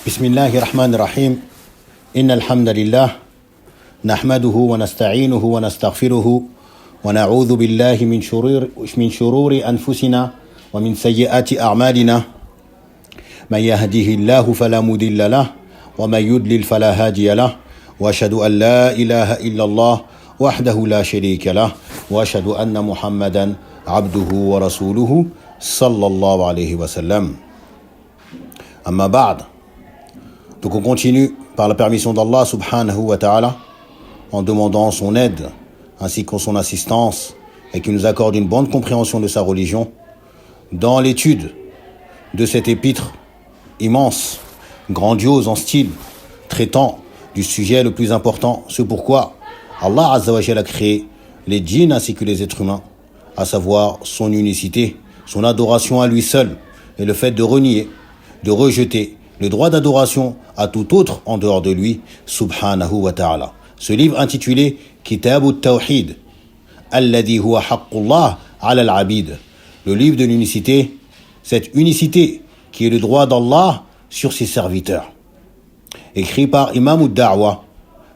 بسم الله الرحمن الرحيم إن الحمد لله نحمده ونستعينه ونستغفره ونعوذ بالله من شرور أنفسنا ومن سيئات أعمالنا من يهده الله فلا مضل له ومن يضلل فلا هادي له وأشهد أن لا إله إلا الله وحده لا شريك له وأشهد أن محمدا عبده ورسوله صلى الله عليه وسلم أما بعد. Donc on continue par la permission d'Allah subhanahu wa ta'ala en demandant son aide ainsi que son assistance et qu'il nous accorde une bonne compréhension de sa religion dans l'étude de cet épître immense, grandiose en style, traitant du sujet le plus important, ce pourquoi Allah Azza wa Jalla a créé les djinns ainsi que les êtres humains, à savoir son unicité, son adoration à lui seul et le fait de renier, de rejeter le droit d'adoration à tout autre en dehors de lui, subhanahu wa ta'ala. Ce livre intitulé Kitab al-Tawhid, alladhi huwa haqqullah ala al-abid, le livre de l'unicité, cette unicité qui est le droit d'Allah sur ses serviteurs. Écrit par Imam al-Da'wa,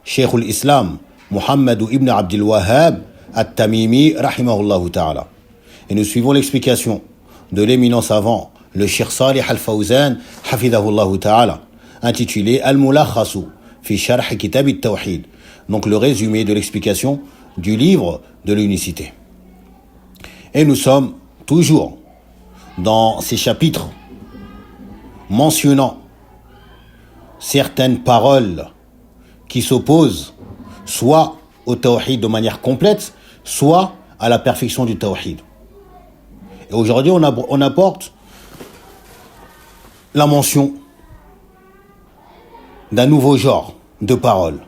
Cheikh al-Islam, Muhammad ibn Abdul Wahhab at-Tamimi, rahimahullah ta'ala. Et nous suivons l'explication de l'éminent savant, le Cheikh Salih al-Fawzan, hafidahullah ta'ala, intitulé Al-Mulakhasu fi Sharh Kitab al-Tawhid, donc le résumé de l'explication du livre de l'unicité. Et nous sommes toujours dans ces chapitres mentionnant certaines paroles qui s'opposent soit au Tawhid de manière complète, soit à la perfection du Tawhid. Et aujourd'hui, on apporte la mention d'un nouveau genre de paroles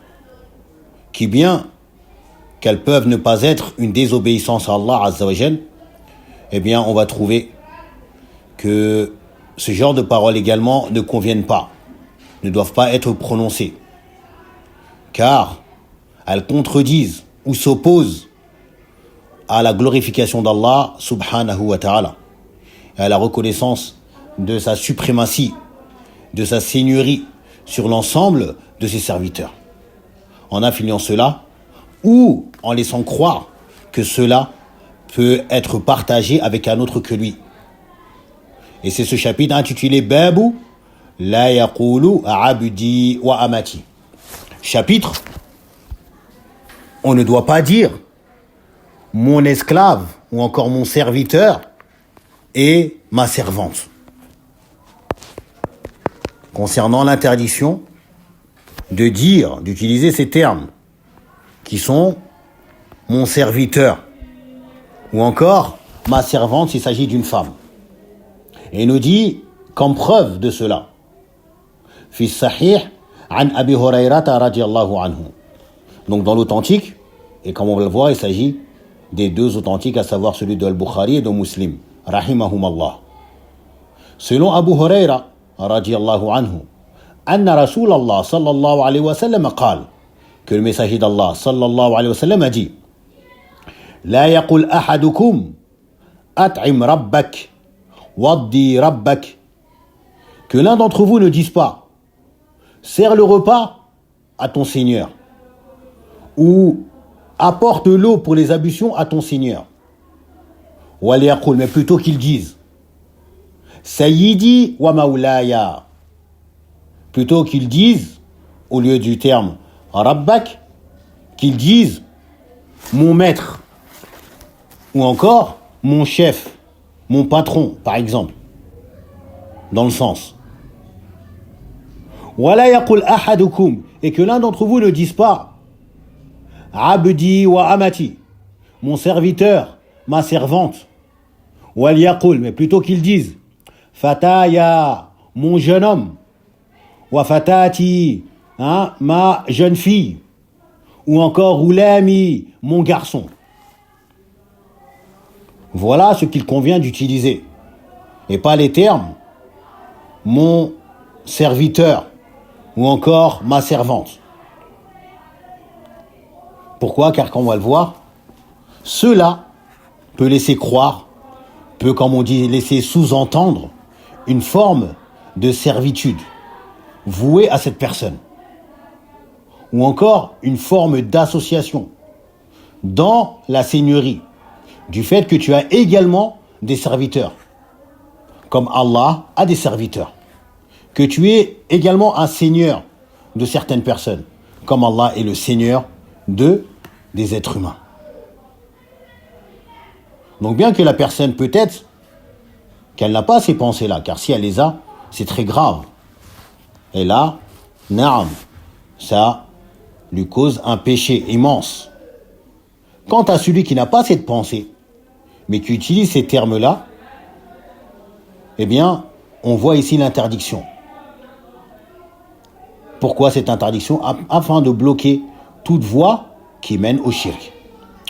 qui, bien qu'elles peuvent ne pas être une désobéissance à Allah Azza wa Jal, eh bien on va trouver que ce genre de paroles également ne conviennent pas, ne doivent pas être prononcées, car elles contredisent ou s'opposent à la glorification d'Allah subhanahu wa ta'ala et à la reconnaissance de sa suprématie, de sa seigneurie sur l'ensemble de ses serviteurs, en affiliant cela ou en laissant croire que cela peut être partagé avec un autre que lui. Et c'est ce chapitre intitulé Babu la yaqulu abdi wa amati. Chapitre, on ne doit pas dire mon esclave ou encore mon serviteur et ma servante. Concernant l'interdiction de dire, d'utiliser ces termes qui sont mon serviteur ou encore ma servante s'il s'agit d'une femme. Et il nous dit comme preuve de cela, fi sahih an Abi Hurayrata radiyallahu anhu. Donc dans l'authentique, et comme on va le voir, il s'agit des deux authentiques, à savoir celui de Al-Bukhari et de Muslim, rahimahumallah. Selon Abu Hurayra radiyallahu anhu, anna Rasulallah sallallahu alayhi wa sallam qal, que le messager d'Allah sallallahu alayhi wa sallam a dit, la yaqul ahadukum at'im rabbak waddi rabbak, que l'un d'entre vous ne dise pas sers le repas à ton Seigneur ou apporte l'eau pour les ablutions à ton Seigneur, wal yaqul, mais plutôt qu'il dise Sayyidi wa maulaya, plutôt qu'ils disent, au lieu du terme Rabbak, qu'ils disent mon maître, ou encore mon chef, mon patron, par exemple, dans le sens. Wala yaqul ahadukum, et que l'un d'entre vous ne dise pas Abdi wa amati, mon serviteur, ma servante, wal yaqul, mais plutôt qu'ils disent Fataya, mon jeune homme, wa fatati, ma jeune fille, ou encore ulami, mon garçon. Voilà ce qu'il convient d'utiliser, et pas les termes mon serviteur, ou encore ma servante. Pourquoi ? Car comme on va le voir, cela peut laisser croire, peut, comme on dit, laisser sous-entendre une forme de servitude, vouée à cette personne. Ou encore une forme d'association dans la seigneurie, du fait que tu as également des serviteurs, comme Allah a des serviteurs, que tu es également un seigneur de certaines personnes, comme Allah est le seigneur des êtres humains. Donc bien que la personne peut-être qu'elle n'a pas ces pensées-là, car si elle les a, c'est très grave. Et là, naam, ça lui cause un péché immense. Quant à celui qui n'a pas cette pensée, mais qui utilise ces termes-là, eh bien, on voit ici l'interdiction. Pourquoi cette interdiction? Afin de bloquer toute voie qui mène au shirk.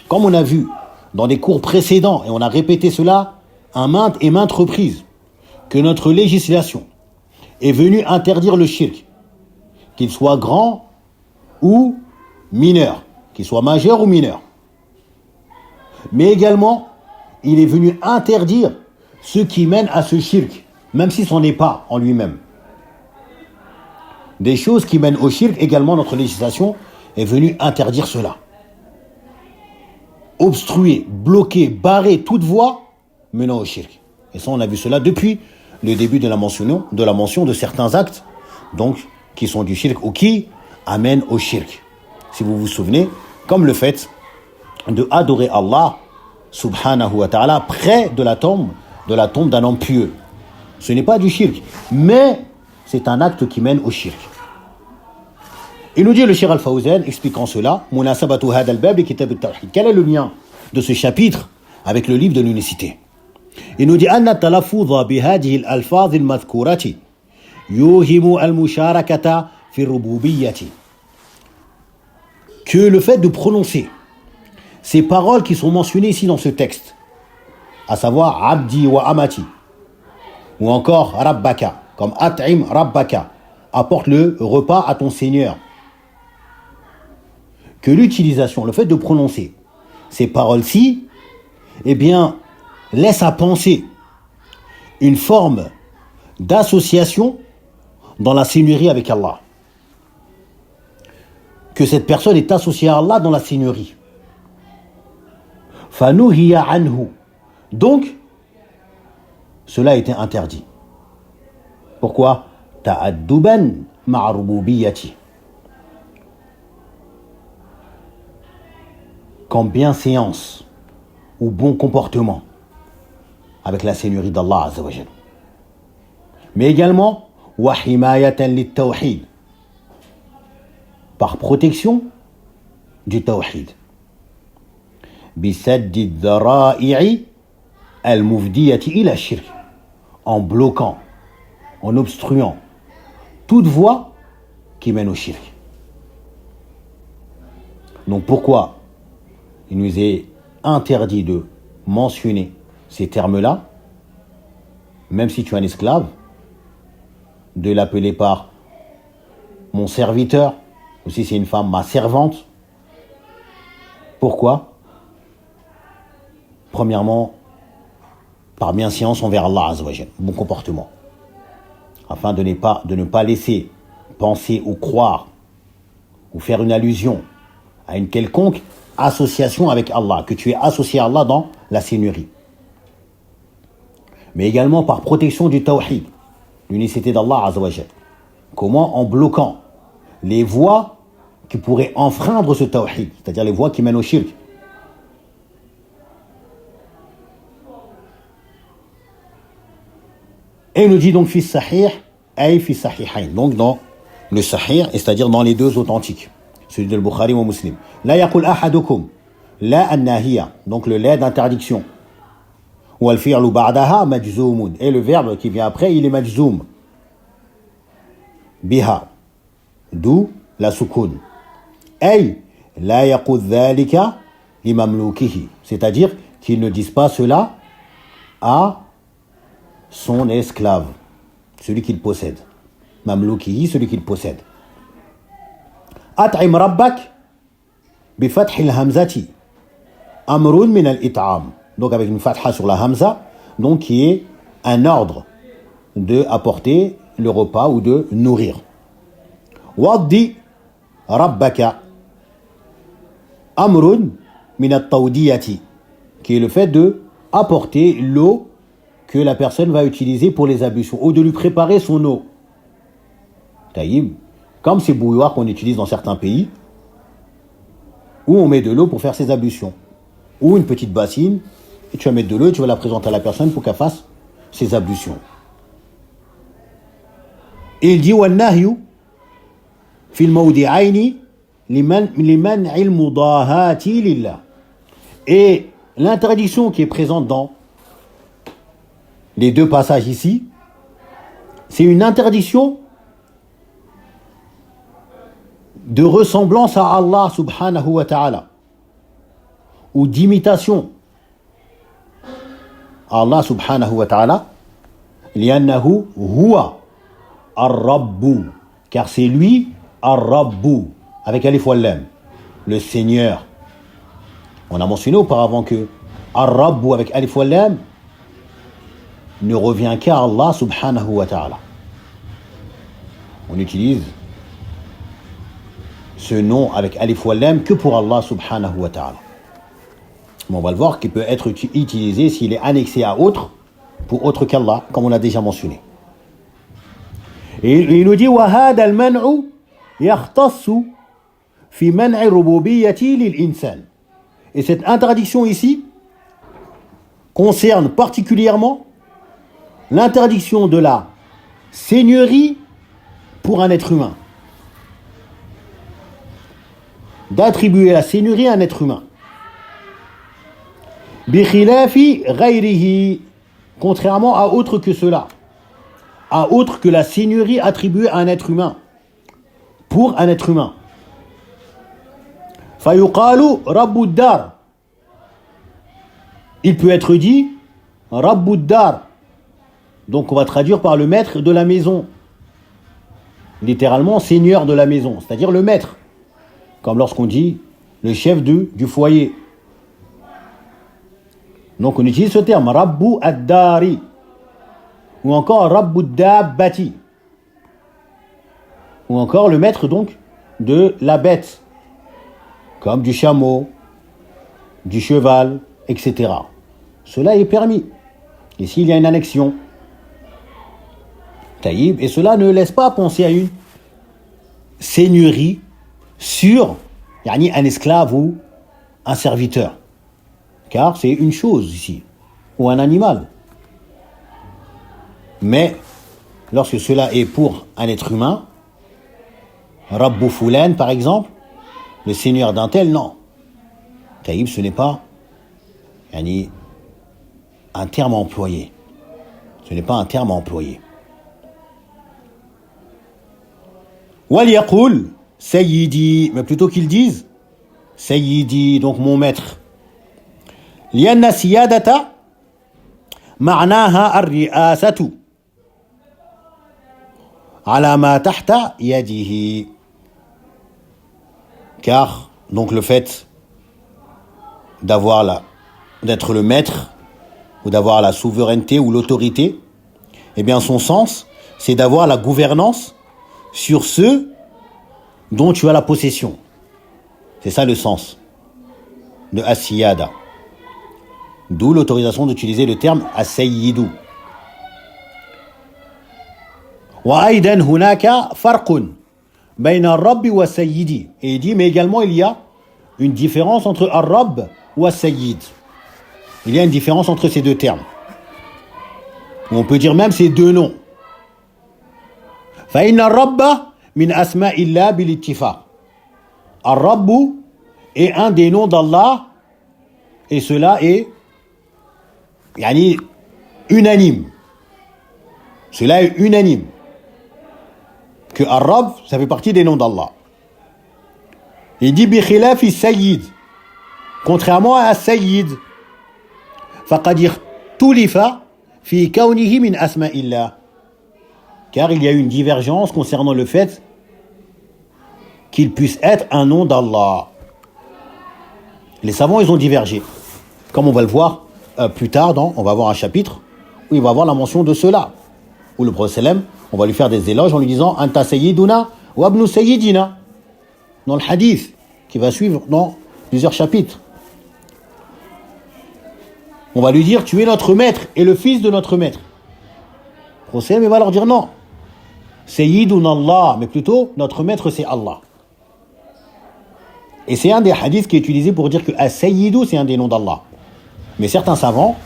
Comme on a vu dans des cours précédents, et on a répété cela à maintes et maintes reprises, que notre législation est venue interdire le shirk, qu'il soit grand ou mineur, qu'il soit majeur ou mineur. Mais également, il est venu interdire ce qui mène à ce shirk, même si ce n'est pas en lui-même. Des choses qui mènent au shirk, également notre législation est venue interdire cela. Obstruer, bloquer, barrer toute voie menant au shirk. Et ça, on a vu cela depuis le début de la mention de certains actes, donc, qui sont du shirk ou qui amènent au shirk. Si vous vous souvenez, comme le fait de adorer Allah, subhanahu wa ta'ala, près de la tombe d'un homme pieux. Ce n'est pas du shirk, mais c'est un acte qui mène au shirk. Il nous dit le Cheikh Al-Fawzan, expliquant cela, munasabatu hadha al-bab li kitab at-tawhid. Quel est le lien de ce chapitre avec le livre de l'unicité? Il nous dit anna talaffuz bi hadhihi al-alfaz al-madhkurati yuhimu al-musharakata fi rububiyyati. Que le fait de prononcer ces paroles qui sont mentionnées ici dans ce texte, à savoir abdi wa amati, ou encore rabbaka, comme at'im rabbaka, apporte le repas à ton Seigneur. Que l'utilisation, le fait de prononcer ces paroles-ci, eh bien, laisse à penser une forme d'association dans la seigneurie avec Allah. Que cette personne est associée à Allah dans la seigneurie. Fanuhiya anhu. Donc, cela a été interdit. Pourquoi? Ta'adduban ma'a rububiyyati. Comme bienséance ou bon comportement avec la seigneurie d'Allah Azza wa Jal. Mais également, wa himayatan lit-tawhid, par protection du tawhid. Bisaddi ad-dhara'i al-mufdiyati ila shirk, en bloquant, en obstruant toute voie qui mène au shirk. Donc pourquoi il nous est interdit de mentionner ces termes-là, même si tu es un esclave, de l'appeler par mon serviteur, ou si c'est une femme, ma servante. Pourquoi? Premièrement, par bienséance envers Allah Azza wa Jal, bon comportement, afin de ne pas laisser penser ou croire ou faire une allusion à une quelconque association avec Allah, que tu es associé à Allah dans la seigneurie. Mais également par protection du tawhid, l'unicité d'Allah Azza wa Jal. Comment? En bloquant les voies qui pourraient enfreindre ce tawhid, c'est-à-dire les voies qui mènent au shirk. Et il nous dit donc fi sahih ay fi sahihayn, donc dans le sahih, c'est-à-dire dans les deux authentiques, celui de Bukhari ou Muslim. La yaqul ahadukum la an-nahiya, donc le la d'interdiction. Ou al-fi'lu ba'daha majzoumun, et le verbe qui vient après, il est majzoum. Biha, d'où la soukoun. Ay la yaqul dhalika li mamlukihi, c'est-à-dire qu'ils ne disent pas cela à son esclave, celui qu'il possède. Mamloukihi, celui qu'il possède. At'im rabbak bi fathil hamzati amrun min al-it'am, donc avec une fatha sur la hamza, donc qui est un ordre de apporter le repas ou de nourrir. Waddi rabbaka amrun min at-tawdiyati, qui est le fait de apporter l'eau que la personne va utiliser pour les ablutions, ou de lui préparer son eau. Taïb, comme ces bouilloires qu'on utilise dans certains pays, où on met de l'eau pour faire ses ablutions, ou une petite bassine, et tu vas mettre de l'eau et tu vas la présenter à la personne pour qu'elle fasse ses ablutions. Et il dit وَالنَّهْيُ فِي الْمَوْضِعَيْنِ لِمَنْعِ الْمُضَاهَاةِ لِلَّهِ. Et l'interdiction qui est présente dans les deux passages ici, c'est une interdiction de ressemblance à Allah subhanahu wa ta'ala, ou d'imitation à Allah subhanahu wa ta'ala, li'annahu huwa ar-rabbu, car c'est lui ar-rabbu, avec alif wal lam, le Seigneur. On a mentionné auparavant que ar-rabbu avec alif wal lam ne revient qu'à Allah subhanahu wa ta'ala. On utilise ce nom avec alif wal lam que pour Allah subhanahu wa ta'ala. Mais on va le voir qu'il peut être utilisé s'il est annexé à autre, pour autre qu'Allah, comme on l'a déjà mentionné. Et il nous dit وَهَذَا الْمَنْعُ يَخْتَصُّ فِي مَنْعِ الرُّبُوبِيَّةِ لِلْإِنسَانِ. Et cette interdiction ici concerne particulièrement l'interdiction de la seigneurie pour un être humain. D'attribuer la seigneurie à un être humain. Bikhilafi ghayrihi, contrairement à autre que cela, à autre que la seigneurie attribuée à un être humain, pour un être humain. Fayuqalu rabbud dar. Il peut être dit rabbud dar. Donc on va traduire par le maître de la maison. Littéralement seigneur de la maison, c'est-à-dire le maître. Comme lorsqu'on dit le chef du foyer. Donc on utilise ce terme, Rabbu ad-Dari, ou encore Rabbu ad-Dabbati, ou encore le maître donc de la bête, comme du chameau, du cheval, etc. Cela est permis. Et s'il y a une annexion, taïb, et cela ne laisse pas penser à une seigneurie sur un esclave ou un serviteur. Car c'est une chose ici, ou un animal. Mais lorsque cela est pour un être humain, Rabbu Fulan par exemple, le seigneur d'un tel, non. Taïb, ce n'est pas un terme employé. Ce n'est pas un terme employé. Wal yaqul Sayyidi, mais plutôt qu'ils disent Sayyidi, donc mon maître. لأن السيادة معناها الرئاسة على ما تحت يده. Car donc le fait d'être le maître ou d'avoir la souveraineté ou l'autorité, eh bien son sens c'est d'avoir la gouvernance sur ceux dont tu as la possession. C'est ça le sens de as-siyada. D'où l'autorisation d'utiliser le terme as-sayyidu. Wa aidan hunaka farqun bayna ar-rabb wa as-sayyidi. Et il dit mais également il y a une différence entre ar-rabb ou as-sayyid. Il y a une différence entre ces deux termes. On peut dire même ces deux noms. Fa inna ar-rabba min asma'illah bil ittifaq. Ar-rabb est un des noms d'Allah et cela est unanime. Cela est unanime. Que Ar-Rabb, ça fait partie des noms d'Allah. Il dit bi khilafi sayyid. Contrairement à Sayyid. Faqad ikhtulifa fi kawnihi min asma'illah. Car il y a une divergence concernant le fait qu'il puisse être un nom d'Allah. Les savants, ils ont divergé. Comme on va le voir plus tard, on va avoir un chapitre où il va avoir la mention de cela. Où le prophète, on va lui faire des éloges en lui disant Anta sayyiduna Wabnu Sayyidina, dans le hadith, qui va suivre dans plusieurs chapitres. On va lui dire, tu es notre maître et le fils de notre maître. Le prophète va leur dire non. Sayyidun Allah, mais plutôt, notre maître c'est Allah. Et c'est un des hadiths qui est utilisé pour dire que As-Sayyidou, c'est un des noms d'Allah. Mais certains savants,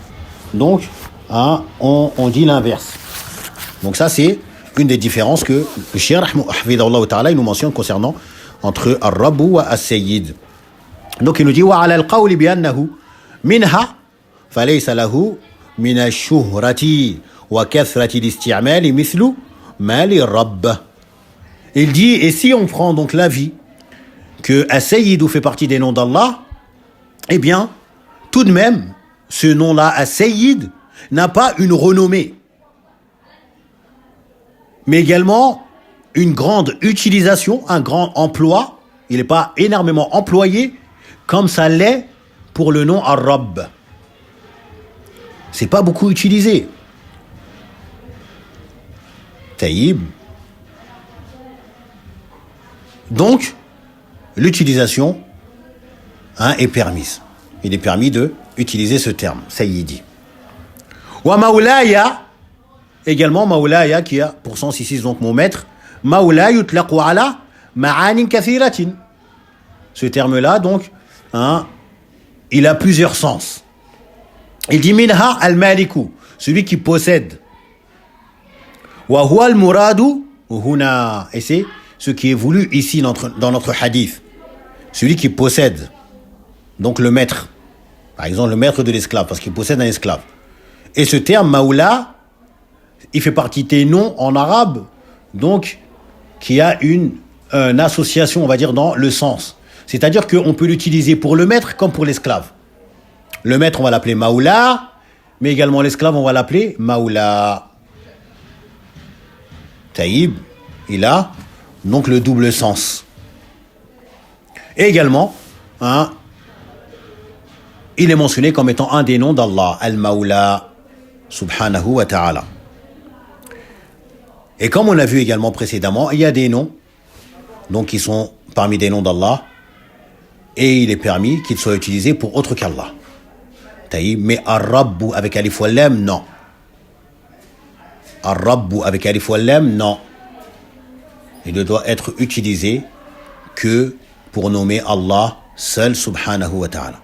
donc, on dit l'inverse. Donc ça, c'est une des différences que le Cheikh Hafidhahullah Ta'ala il nous mentionne concernant entre Ar-Rabbu wa As-Sayyid. Donc il nous dit wa 'ala al-qawli bi annahu minha falaysa lahu min ash-shuhrati wa kathrati al-isti'mal mithlu ma li-rabb. Il dit, et si on prend donc l'avis que As-Sayyid fait partie des noms d'Allah, eh bien, tout de même, ce nom-là, As-Sayyid, n'a pas une renommée, mais également une grande utilisation, un grand emploi. Il n'est pas énormément employé comme ça l'est pour le nom Ar-Rabb. C'est pas beaucoup utilisé. Taïb. Donc, l'utilisation est permise. Il est permis de utiliser ce terme, Sayyidi. Wa Maulaya, également Maulaya, qui a pour sens ici donc mon maître, Maula yutlaqu ala ma'anin kathiratin. Ce terme-là, donc, il a plusieurs sens. Il dit minha al-maliku, celui qui possède. Wa huwa al-muradu huna, et c'est ce qui est voulu ici dans notre hadith. Celui qui possède, donc le maître. Par exemple, le maître de l'esclave, parce qu'il possède un esclave. Et ce terme, Maoula, il fait partie des noms en arabe, donc, qui a une association, on va dire, dans le sens. C'est-à-dire qu'on peut l'utiliser pour le maître comme pour l'esclave. Le maître, on va l'appeler Maoula, mais également l'esclave, on va l'appeler Maoula. Taïb, il a donc le double sens. Et également, il est mentionné comme étant un des noms d'Allah, Al-Maula, subhanahu wa ta'ala. Et comme on l'a vu également précédemment, il y a des noms donc qui sont parmi des noms d'Allah, et il est permis qu'ils soient utilisés pour autre qu'Allah. Mais Ar-Rabbu avec Alif wa Lam, non. Ar-Rabbu avec Alif wa Lam, non. Il ne doit être utilisé que pour nommer Allah seul, subhanahu wa ta'ala.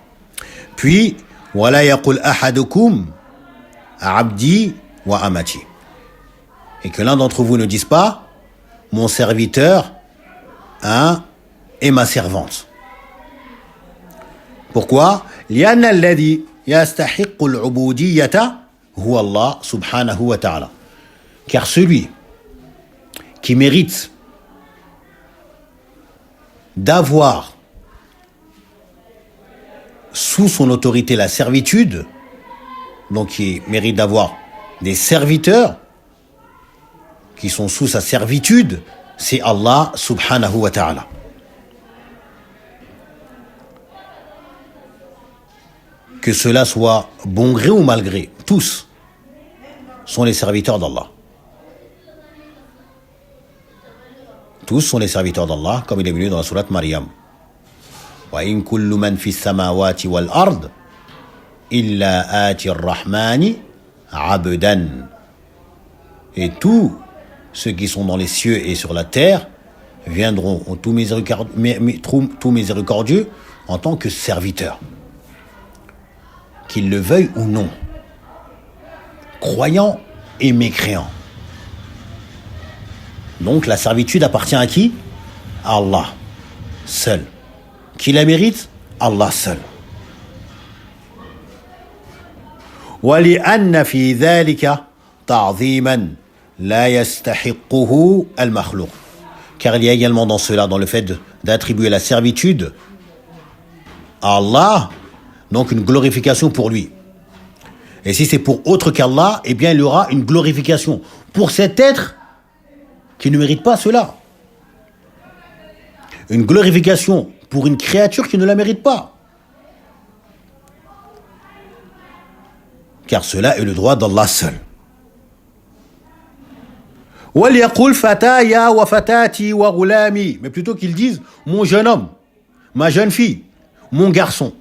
Puis, wala yaqul ahadukum abdi wa amati. Et que l'un d'entre vous ne dise pas mon serviteur et ma servante. Pourquoi? Lianna alladhi yastahiqqu al-ubudiyyata huwa Allah subhanahu wa ta'ala. Car celui qui mérite d'avoir sous son autorité la servitude, donc qui mérite d'avoir des serviteurs qui sont sous sa servitude, c'est Allah subhanahu wa ta'ala. Que cela soit bon gré ou mal gré, tous sont les serviteurs d'Allah. Tous sont les serviteurs d'Allah, comme il est venu dans la sourate Maryam. وَإِن كُلُّ مَنْ فِي السَّمَاوَاتِ وَالْأَرْضِ إِلَّا آتِ الرَّحْمَنِ عَبْدًا. Et tous ceux qui sont dans les cieux et sur la terre viendront au tout miséricordieux en tant que serviteurs. Qu'ils le veuillent ou non. Croyants et mécréants. Donc la servitude appartient à qui? À Allah, seul. Qui la mérite? Allah seul. وَلِأَنَّ فِي ذَلِكَ تَعْظِيمًا لَا يَسْتَحِقُّهُ الْمَخْلُوقُ. Car il y a également dans cela, dans le fait d'attribuer la servitude à Allah, donc une glorification pour lui. Et si c'est pour autre qu'Allah, eh bien il y aura une glorification pour cet être qui ne mérite pas cela. Une glorification pour une créature qui ne la mérite pas. Car cela est le droit d'Allah seul. وَلْيَقُلْ فَتَايَا وَفَتَاتِي وَغُلَامِي. Mais plutôt qu'ils disent mon jeune homme, ma jeune fille, mon garçon.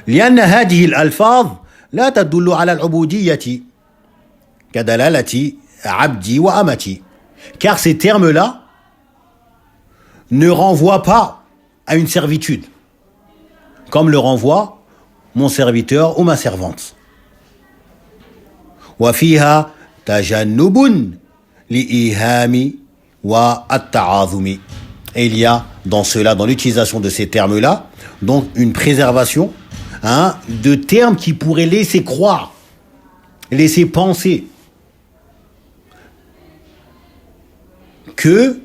لأن هذه الألفاظ لا تدل على العبودية كدلالة عبدي وأمتي. Car ces termes-là ne renvoient pas à une servitude, comme le renvoie mon serviteur ou ma servante. وفيها تجنب لإيهام والتعاظم. Et il y a dans cela, dans l'utilisation de ces termes-là, donc une préservation de termes qui pourraient laisser croire, laisser penser que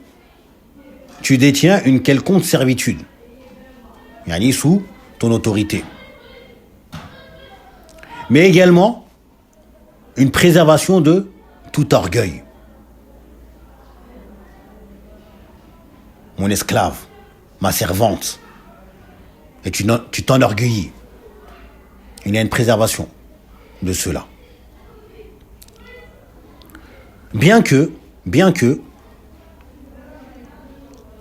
tu détiens une quelconque servitude, yani sous ton autorité. Mais également une préservation de tout orgueil. Mon esclave, ma servante, et tu t'enorgueillis. Il y a une préservation de cela. Bien que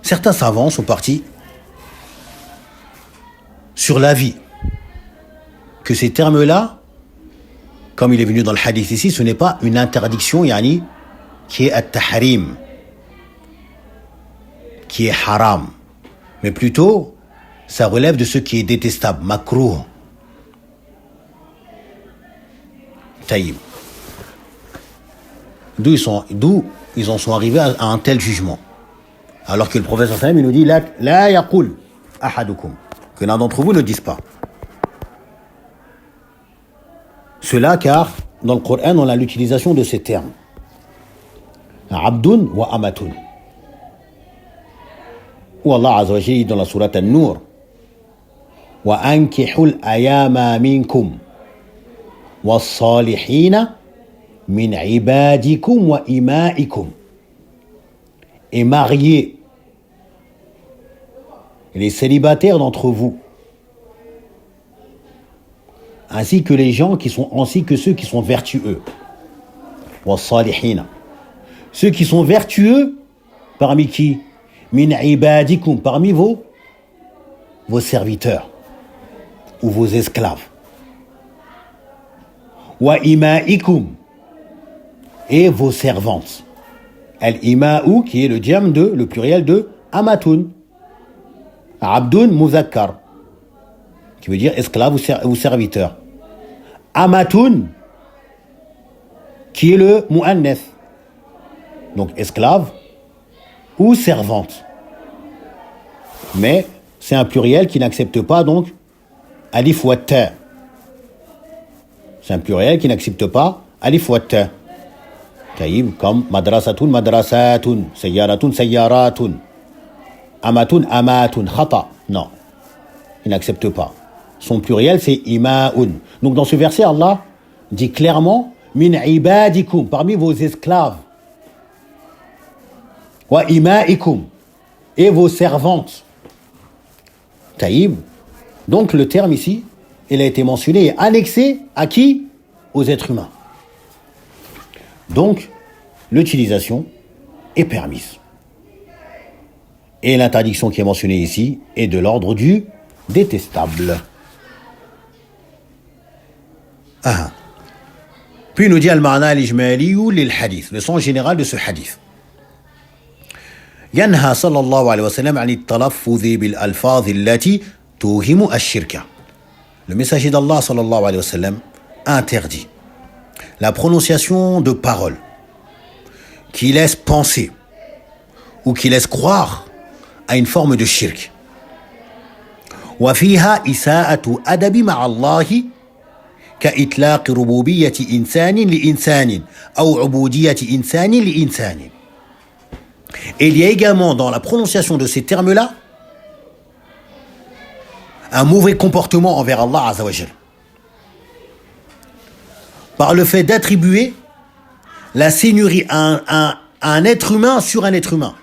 certains savants sont partis sur l'avis que ces termes-là, comme il est venu dans le hadith ici, ce n'est pas une interdiction, yani, qui est at-tahrim, qui est haram, mais plutôt ça relève de ce qui est détestable, makrouh. Taïb. D'où ils en sont arrivés à un tel jugement. Alors que le prophète sallallahu alayhi wa sallam, il nous dit la yaqul ahadukum, que l'un d'entre vous ne dise pas. Cela car dans le Coran on a l'utilisation de ces termes. Abdun wa amatun. Ou Allah azza wa jalla dans la sourate An-Nur, wa ankihul ayama minkum was-salihina min ibadikum wa ima'ikum. Et mariez les célibataires d'entre vous, ainsi que ceux qui sont vertueux. Was-salihina. Ceux qui sont vertueux parmi qui? Min ibadikum, parmi vos serviteurs ou vos esclaves. Wa ima'ikum, et vos servantes. Al-ima'u, qui est le pluriel de amatun. Abdun muzakkar, qui veut dire esclave ou serviteur. Amatun, qui est le mu'annath, donc esclave ou servante. Mais c'est un pluriel qui n'accepte pas donc alif wa ta. C'est un pluriel qui n'accepte pas alif wa ta. Taïb, comme madrasatun madrasatun, sayyaratun sayyaratun, amatun amatun, khata. Non, il n'accepte pas. Son pluriel c'est ima'un. Donc dans ce verset, Allah dit clairement min ibadikum, parmi vos esclaves, wa ima'ikum, et vos servantes. Taïb. Donc le terme ici, il a été mentionné et annexé à qui? Aux êtres humains. Donc l'utilisation est permise. Et l'interdiction qui est mentionnée ici est de l'ordre du détestable. Puis il nous dit al-ma'na al-ijmali lil-hadith, le sens général de ce hadith. ينهى صلى الله عليه وسلم عن التلفظ بالألفاظ التي توهم الشرك. Le messager d'Allah sallallahu alayhi wa sallam interdit la prononciation de paroles qui laissent penser ou qui laissent croire à une forme de shirk. وفيها إساءة أدب مع الله كإطلاق ربوبية إنسان لإنسان أو عبودية إنسان لإنسان. Et il y a également dans la prononciation de ces termes-là un mauvais comportement envers Allah Azza wa Jal, par le fait d'attribuer la seigneurie à un être humain sur un être humain,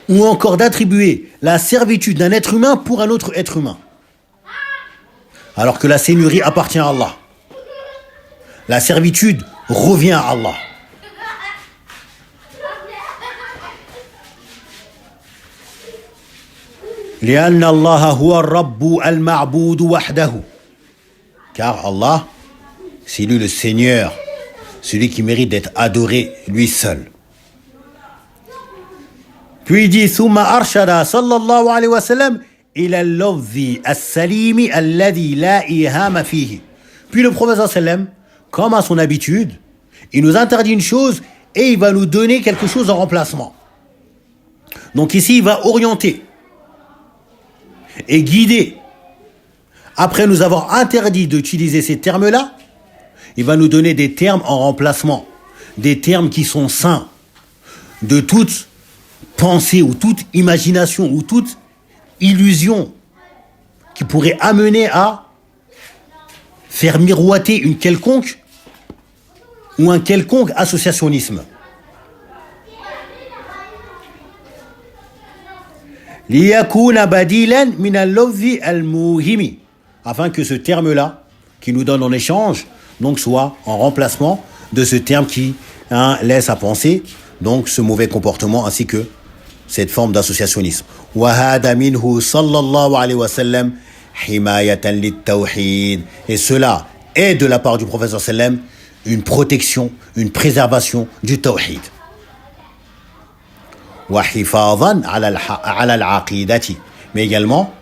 ou encore d'attribuer la servitude d'un être humain pour un autre être humain, alors que la seigneurie appartient à Allah. La servitude revient à Allah. لأن الله هو الرب المعبود وحده. Car Allah, c'est lui le Seigneur, celui qui mérite d'être adoré, lui seul. Puis il dit ثم أرشد صلى الله عليه وسلم إلى اللفظ السليم الذي لا إيهام فيه. Puis le prophète sallam, comme à son habitude, il nous interdit une chose et il va nous donner quelque chose en remplacement. Donc ici, il va orienter et guider. Après nous avoir interdit d'utiliser ces termes-là, il va nous donner des termes en remplacement, des termes qui sont sains de toute pensée ou toute imagination ou toute illusion qui pourrait amener à faire miroiter une quelconque ou un quelconque associationnisme. لِيَكُونَ بَدِيلًا مِنَ اللَّفْظِ الْمُوهِمِ. Afin que ce terme-là, qui nous donne en échange, donc soit en remplacement de ce terme qui laisse à penser, donc ce mauvais comportement ainsi que cette forme d'associationnisme. وَهَذَا مِنْهُ صَلَّى اللَّهُ عَلَيْهِ وَسَلَّمَ حِمَايَةً لِلتَّوْحِيدِ. Et cela est de la part du prophète sallam une protection, une préservation du tawhid. وَحِفَاظًا عَلَى الْعَقِيدَةِ. Mais également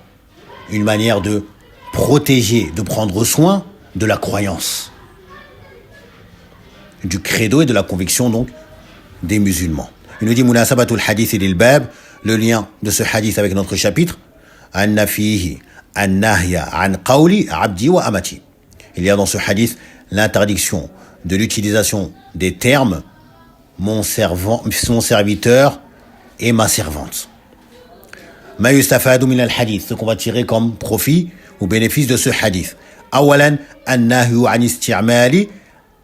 une manière de protéger, de prendre soin de la croyance, du credo et de la conviction donc des musulmans. Il nous dit munasabatul hadith lil bab, le lien de ce hadith avec notre chapitre, anna fihi an-nahya an qawli abdi wa amati. Il y a dans ce hadith l'interdiction de l'utilisation des termes mon serviteur et ma servante. Ma yustafadu min al-hadith, ce qu'on va tirer comme profit ou bénéfice de ce hadith. Awalan an-nahyu an isti'mali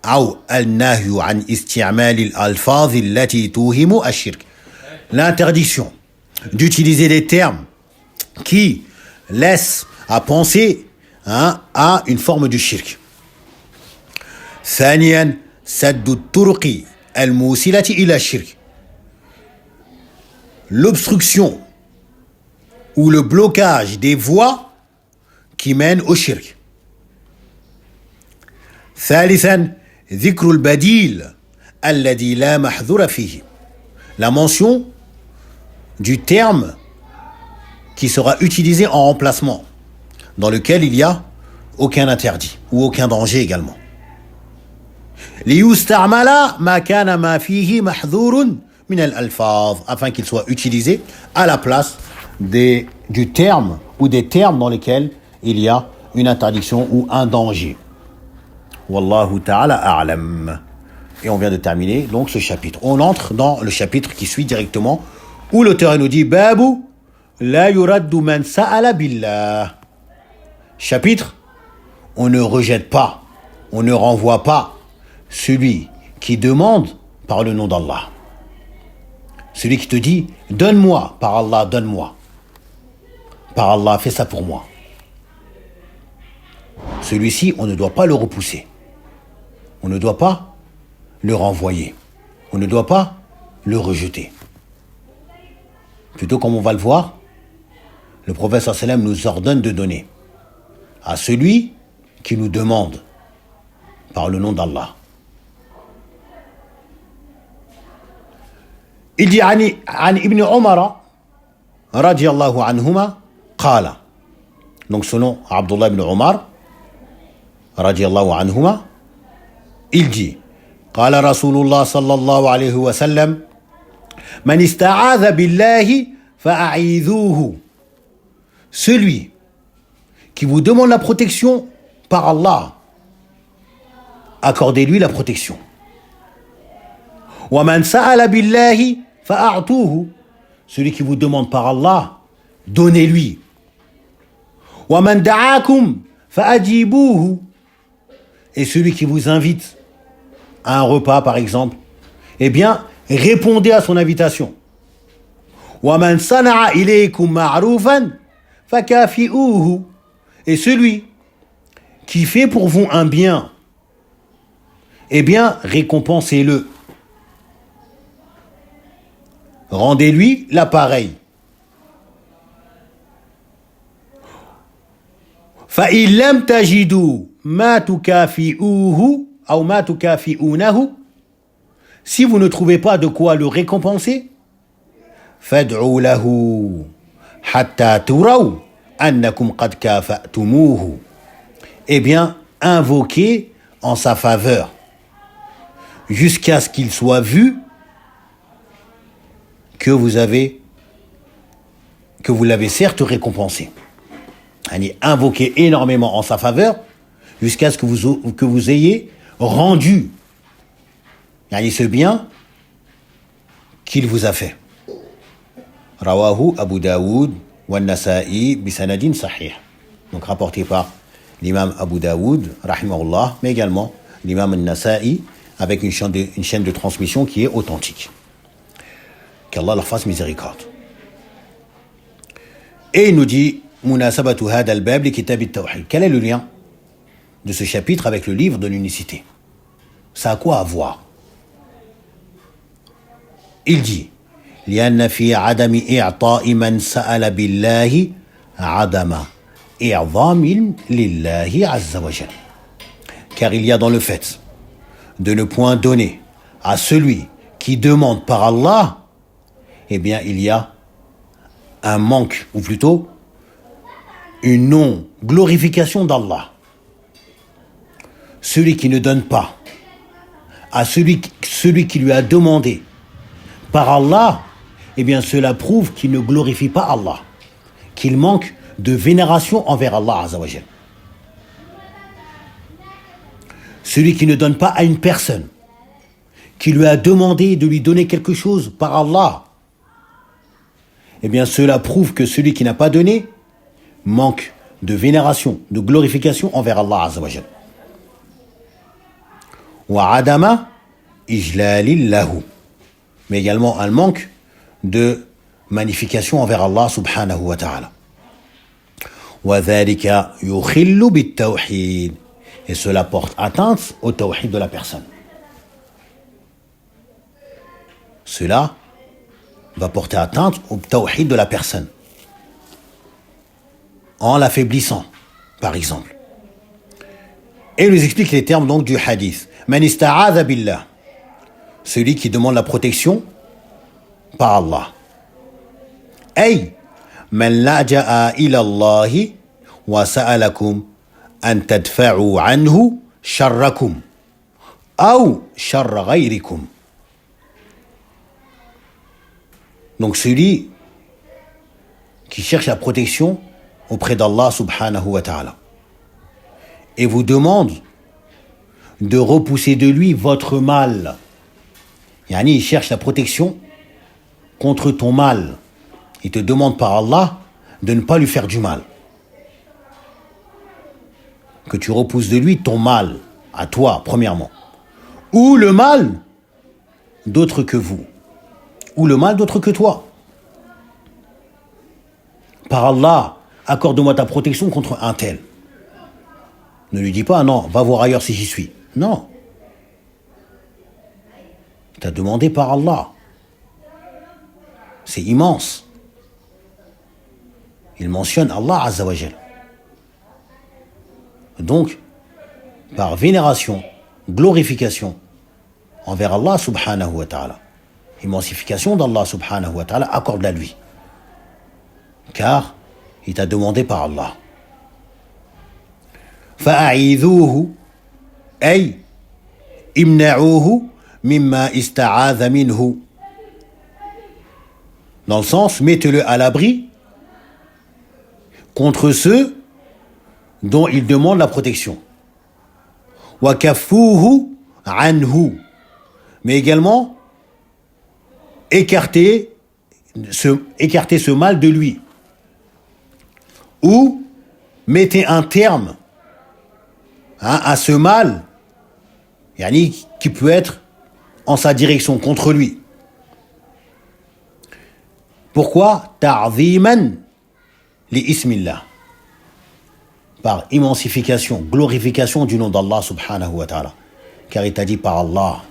أو النهي عن استعمال الألفاظ التي توهم الشرك. L'interdiction d'utiliser des termes qui laissent à penser à une forme du shirk. ثانيا سد الطرق الموصلة إلى الشرك. L'obstruction ou le blocage des voies qui mènent au shirk. ثالثا ذكر البديل الذي لا محذور فيه. La mention du terme qui sera utilisé en remplacement, dans lequel il n'y a aucun interdit ou aucun danger également. ليستعمل ما كان ما فيه محذور من الألفاظ, afin qu'il soit utilisé à la place du terme ou des termes dans lesquels il y a une interdiction ou un danger. Wallahu ta'ala a'lam. Et on vient de terminer donc ce chapitre. On entre dans le chapitre qui suit directement, où l'auteur nous dit Babu la yuraddu man sa'ala billah. Chapitre, on ne rejette pas, on ne renvoie pas celui qui demande par le nom d'Allah. Celui qui te dit donne-moi, par Allah, donne-moi. Par Allah, fais ça pour moi. Celui-ci, on ne doit pas le repousser. On ne doit pas le renvoyer. On ne doit pas le rejeter. Plutôt, comme on va le voir, le prophète sallam nous ordonne de donner à celui qui nous demande par le nom d'Allah. Il dit عن ابن عمر رضي الله عنهما قال. Donc selon Abdullah ibn Omar رضي الله عنهما, il dit قال رسول الله صلى الله عليه وسلم من استعاذ بالله فأعيذوه. Celui qui vous demande la protection par Allah, accordez-lui la protection. ومن سأل بالله فأعطوه. Celui qui vous demande par Allah, donnez-lui. ومن دعاكم فأجيبوه. Et celui qui vous invite à un repas, par exemple, eh bien, répondez à son invitation. وَمَنْ صَنَعَ إِلَيْكُمْ مَعْرُوفًا فَكَافِئُوهُ. Et celui qui fait pour vous un bien, eh bien, récompensez-le. Rendez-lui l'appareil. فَإِن لَمْ تَجِدُوا مَا تُكَافِئُوهُ أو ما تكافئونه, si vous ne trouvez pas de quoi le récompenser, فَادْعُوا لَهُ حَتَّى تُرَوْا أَنَّكُمْ قَدْ كَافَأْتُمُوهُ, eh bien, invoquez en sa faveur jusqu'à ce qu'il soit vu que vous l'avez certes récompensé. Invoquez énormément en sa faveur jusqu'à ce que vous ayez rendu ce bien qu'il vous a fait. Rawahu Abu Daoud wa Nasa'i bisanadin sahih. Donc rapporté par l'imam Abu Daoud, rahimahullah, mais également l'imam Nasa'i, avec une chaîne de transmission qui est authentique. Qu'Allah leur fasse miséricorde. Et il nous dit, Munasabatu hada al-bab li kitab at-tawhid. Quel est le lien de ce chapitre avec le livre de l'unicité? Ça a quoi à voir? Il dit, لأن في عدم إعطاء من سأل بالله عدم إعظام لله عز وجل. Car il y a dans le fait de ne point donner à celui qui demande par Allah, eh bien il y a un manque, ou plutôt une non-glorification d'Allah. Celui qui ne donne pas à celui qui lui a demandé par Allah, eh bien cela prouve qu'il ne glorifie pas Allah, qu'il manque de vénération envers Allah Azzawajal. Celui qui ne donne pas à une personne qui lui a demandé de lui donner quelque chose par Allah, eh bien cela prouve que celui qui n'a pas donné manque de vénération, de glorification envers Allah Azzawajal. Wa adama ijlalil lahu, mais également un manque de magnification envers Allah subhanahu wa ta'ala. Wa dhalika yukhillu bit tawhid, et cela porte atteinte au tawhid de la personne. Cela va porter atteinte au tawhid de la personne en l'affaiblissant, par exemple. Et il nous explique les termes donc du hadith. Man ista'adha billah, celui qui demande la protection par Allah. Ay man laja'a ila Allah wa sa'alakum an tadfa'u anhu sharrakum aw sharra ghayrikum. Donc celui qui cherche la protection auprès d'Allah subhanahu wa ta'ala et vous demande de repousser de lui votre mal. Il cherche la protection contre ton mal. Il te demande par Allah de ne pas lui faire du mal. Que tu repousses de lui ton mal, à toi, premièrement. Ou le mal d'autres que vous. Ou le mal d'autres que toi. Par Allah, accorde-moi ta protection contre un tel. Ne lui dis pas, non, va voir ailleurs si j'y suis. Non. Tu as demandé par Allah. C'est immense. Il mentionne Allah Azzawajal. Donc, par vénération, glorification envers Allah subhanahu wa ta'ala, immensification d'Allah subhanahu wa ta'ala, accorde-la lui. Car il t'a demandé par Allah. فَأَعِيذُوهُ أي امنعوه مما استعاذ منه. Dans le sens, mettez-le à l'abri contre ceux dont il demande la protection. وَكَفُّوهُ عَنْهُ, mais également écarter ce mal de lui. Ou mettez un terme à ce mal qui peut être en sa direction contre lui. Pourquoi? Ta'ziman li ismillah, par immensification, glorification du nom d'Allah subhanahu wa ta'ala. car il t'a dit par Allah.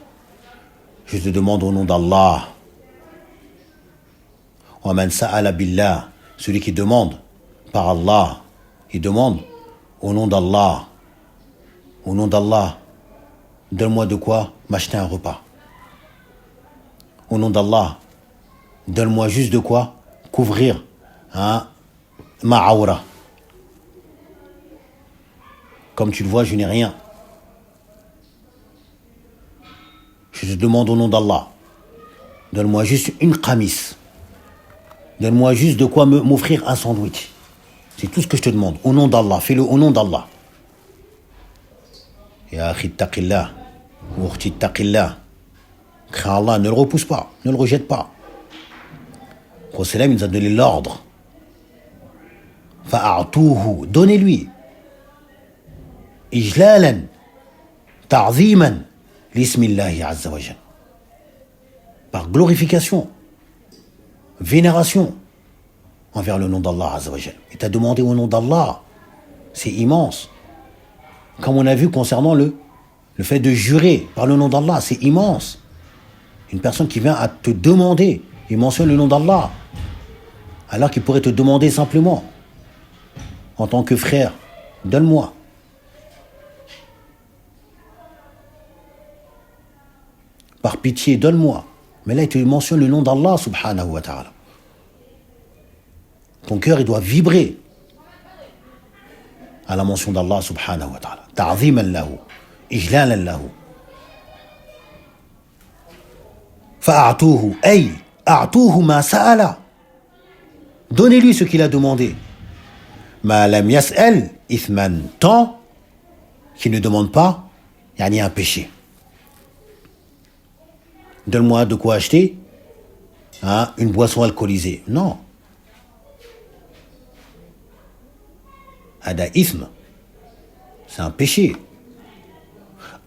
Je te demande au nom d'Allah. Wa man sa'ala billah, celui qui demande par Allah, il demande au nom d'Allah. Au nom d'Allah, donne-moi de quoi m'acheter un repas. Au nom d'Allah, donne-moi juste de quoi couvrir ma aura. Comme tu le vois, je n'ai rien. Je te demande au nom d'Allah, donne-moi juste une qamis. Donne-moi juste de quoi m'offrir un sandwich. C'est tout ce que je te demande. Au nom d'Allah, fais-le au nom d'Allah. Ya akhi taqillah, ou ukhti taqillah. Crains Allah, ne le repousse pas, ne le rejette pas. Le prophète il nous a donné l'ordre. Fa'a'tuhu, donnez-lui. Ijlalan, ta'ziman, l'ismillahi azza wa jal. Par glorification, vénération envers le nom d'Allah azza wa jal. Il t'a demandé au nom d'Allah. C'est immense. Comme on a vu concernant le fait de jurer par le nom d'Allah, c'est immense. Une personne qui vient à te demander, il mentionne le nom d'Allah, alors qu'il pourrait te demander simplement, en tant que frère, donne-moi. Par pitié, donne-moi. Mais là, il te mentionne le nom d'Allah, subhanahu wa ta'ala. Ton cœur, il doit vibrer à la mention d'Allah, subhanahu wa ta'ala. Ta'ziman lahu, ijlalan lahu. Fa'a'tuhu, ay, a'tuhu ma sa'ala. Donnez-lui ce qu'il a demandé. Ma lam yas'al ithman, tant qu'il ne demande pas, il y a un péché. Donne-moi de quoi acheter une boisson alcoolisée. Non. Ada ithm. C'est un péché.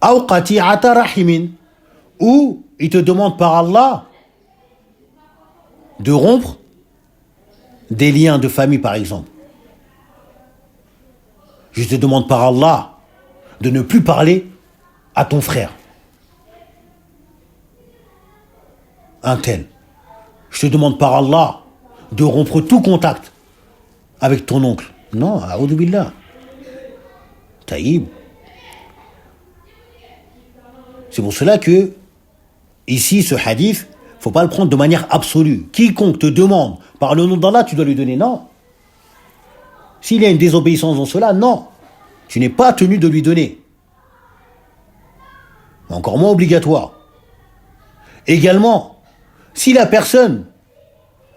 Aw qati'ata rahimin. Ou il te demande par Allah de rompre des liens de famille, par exemple. Je te demande par Allah de ne plus parler à ton frère. Un tel. Je te demande par Allah de rompre tout contact avec ton oncle. Non, a'oudhu billah. Taïb. C'est pour cela que, ici, ce hadith, il ne faut pas le prendre de manière absolue. Quiconque te demande par le nom d'Allah, tu dois lui donner. Non. S'il y a une désobéissance dans cela, non. Tu n'es pas tenu de lui donner. Encore moins obligatoire. Également, si la personne,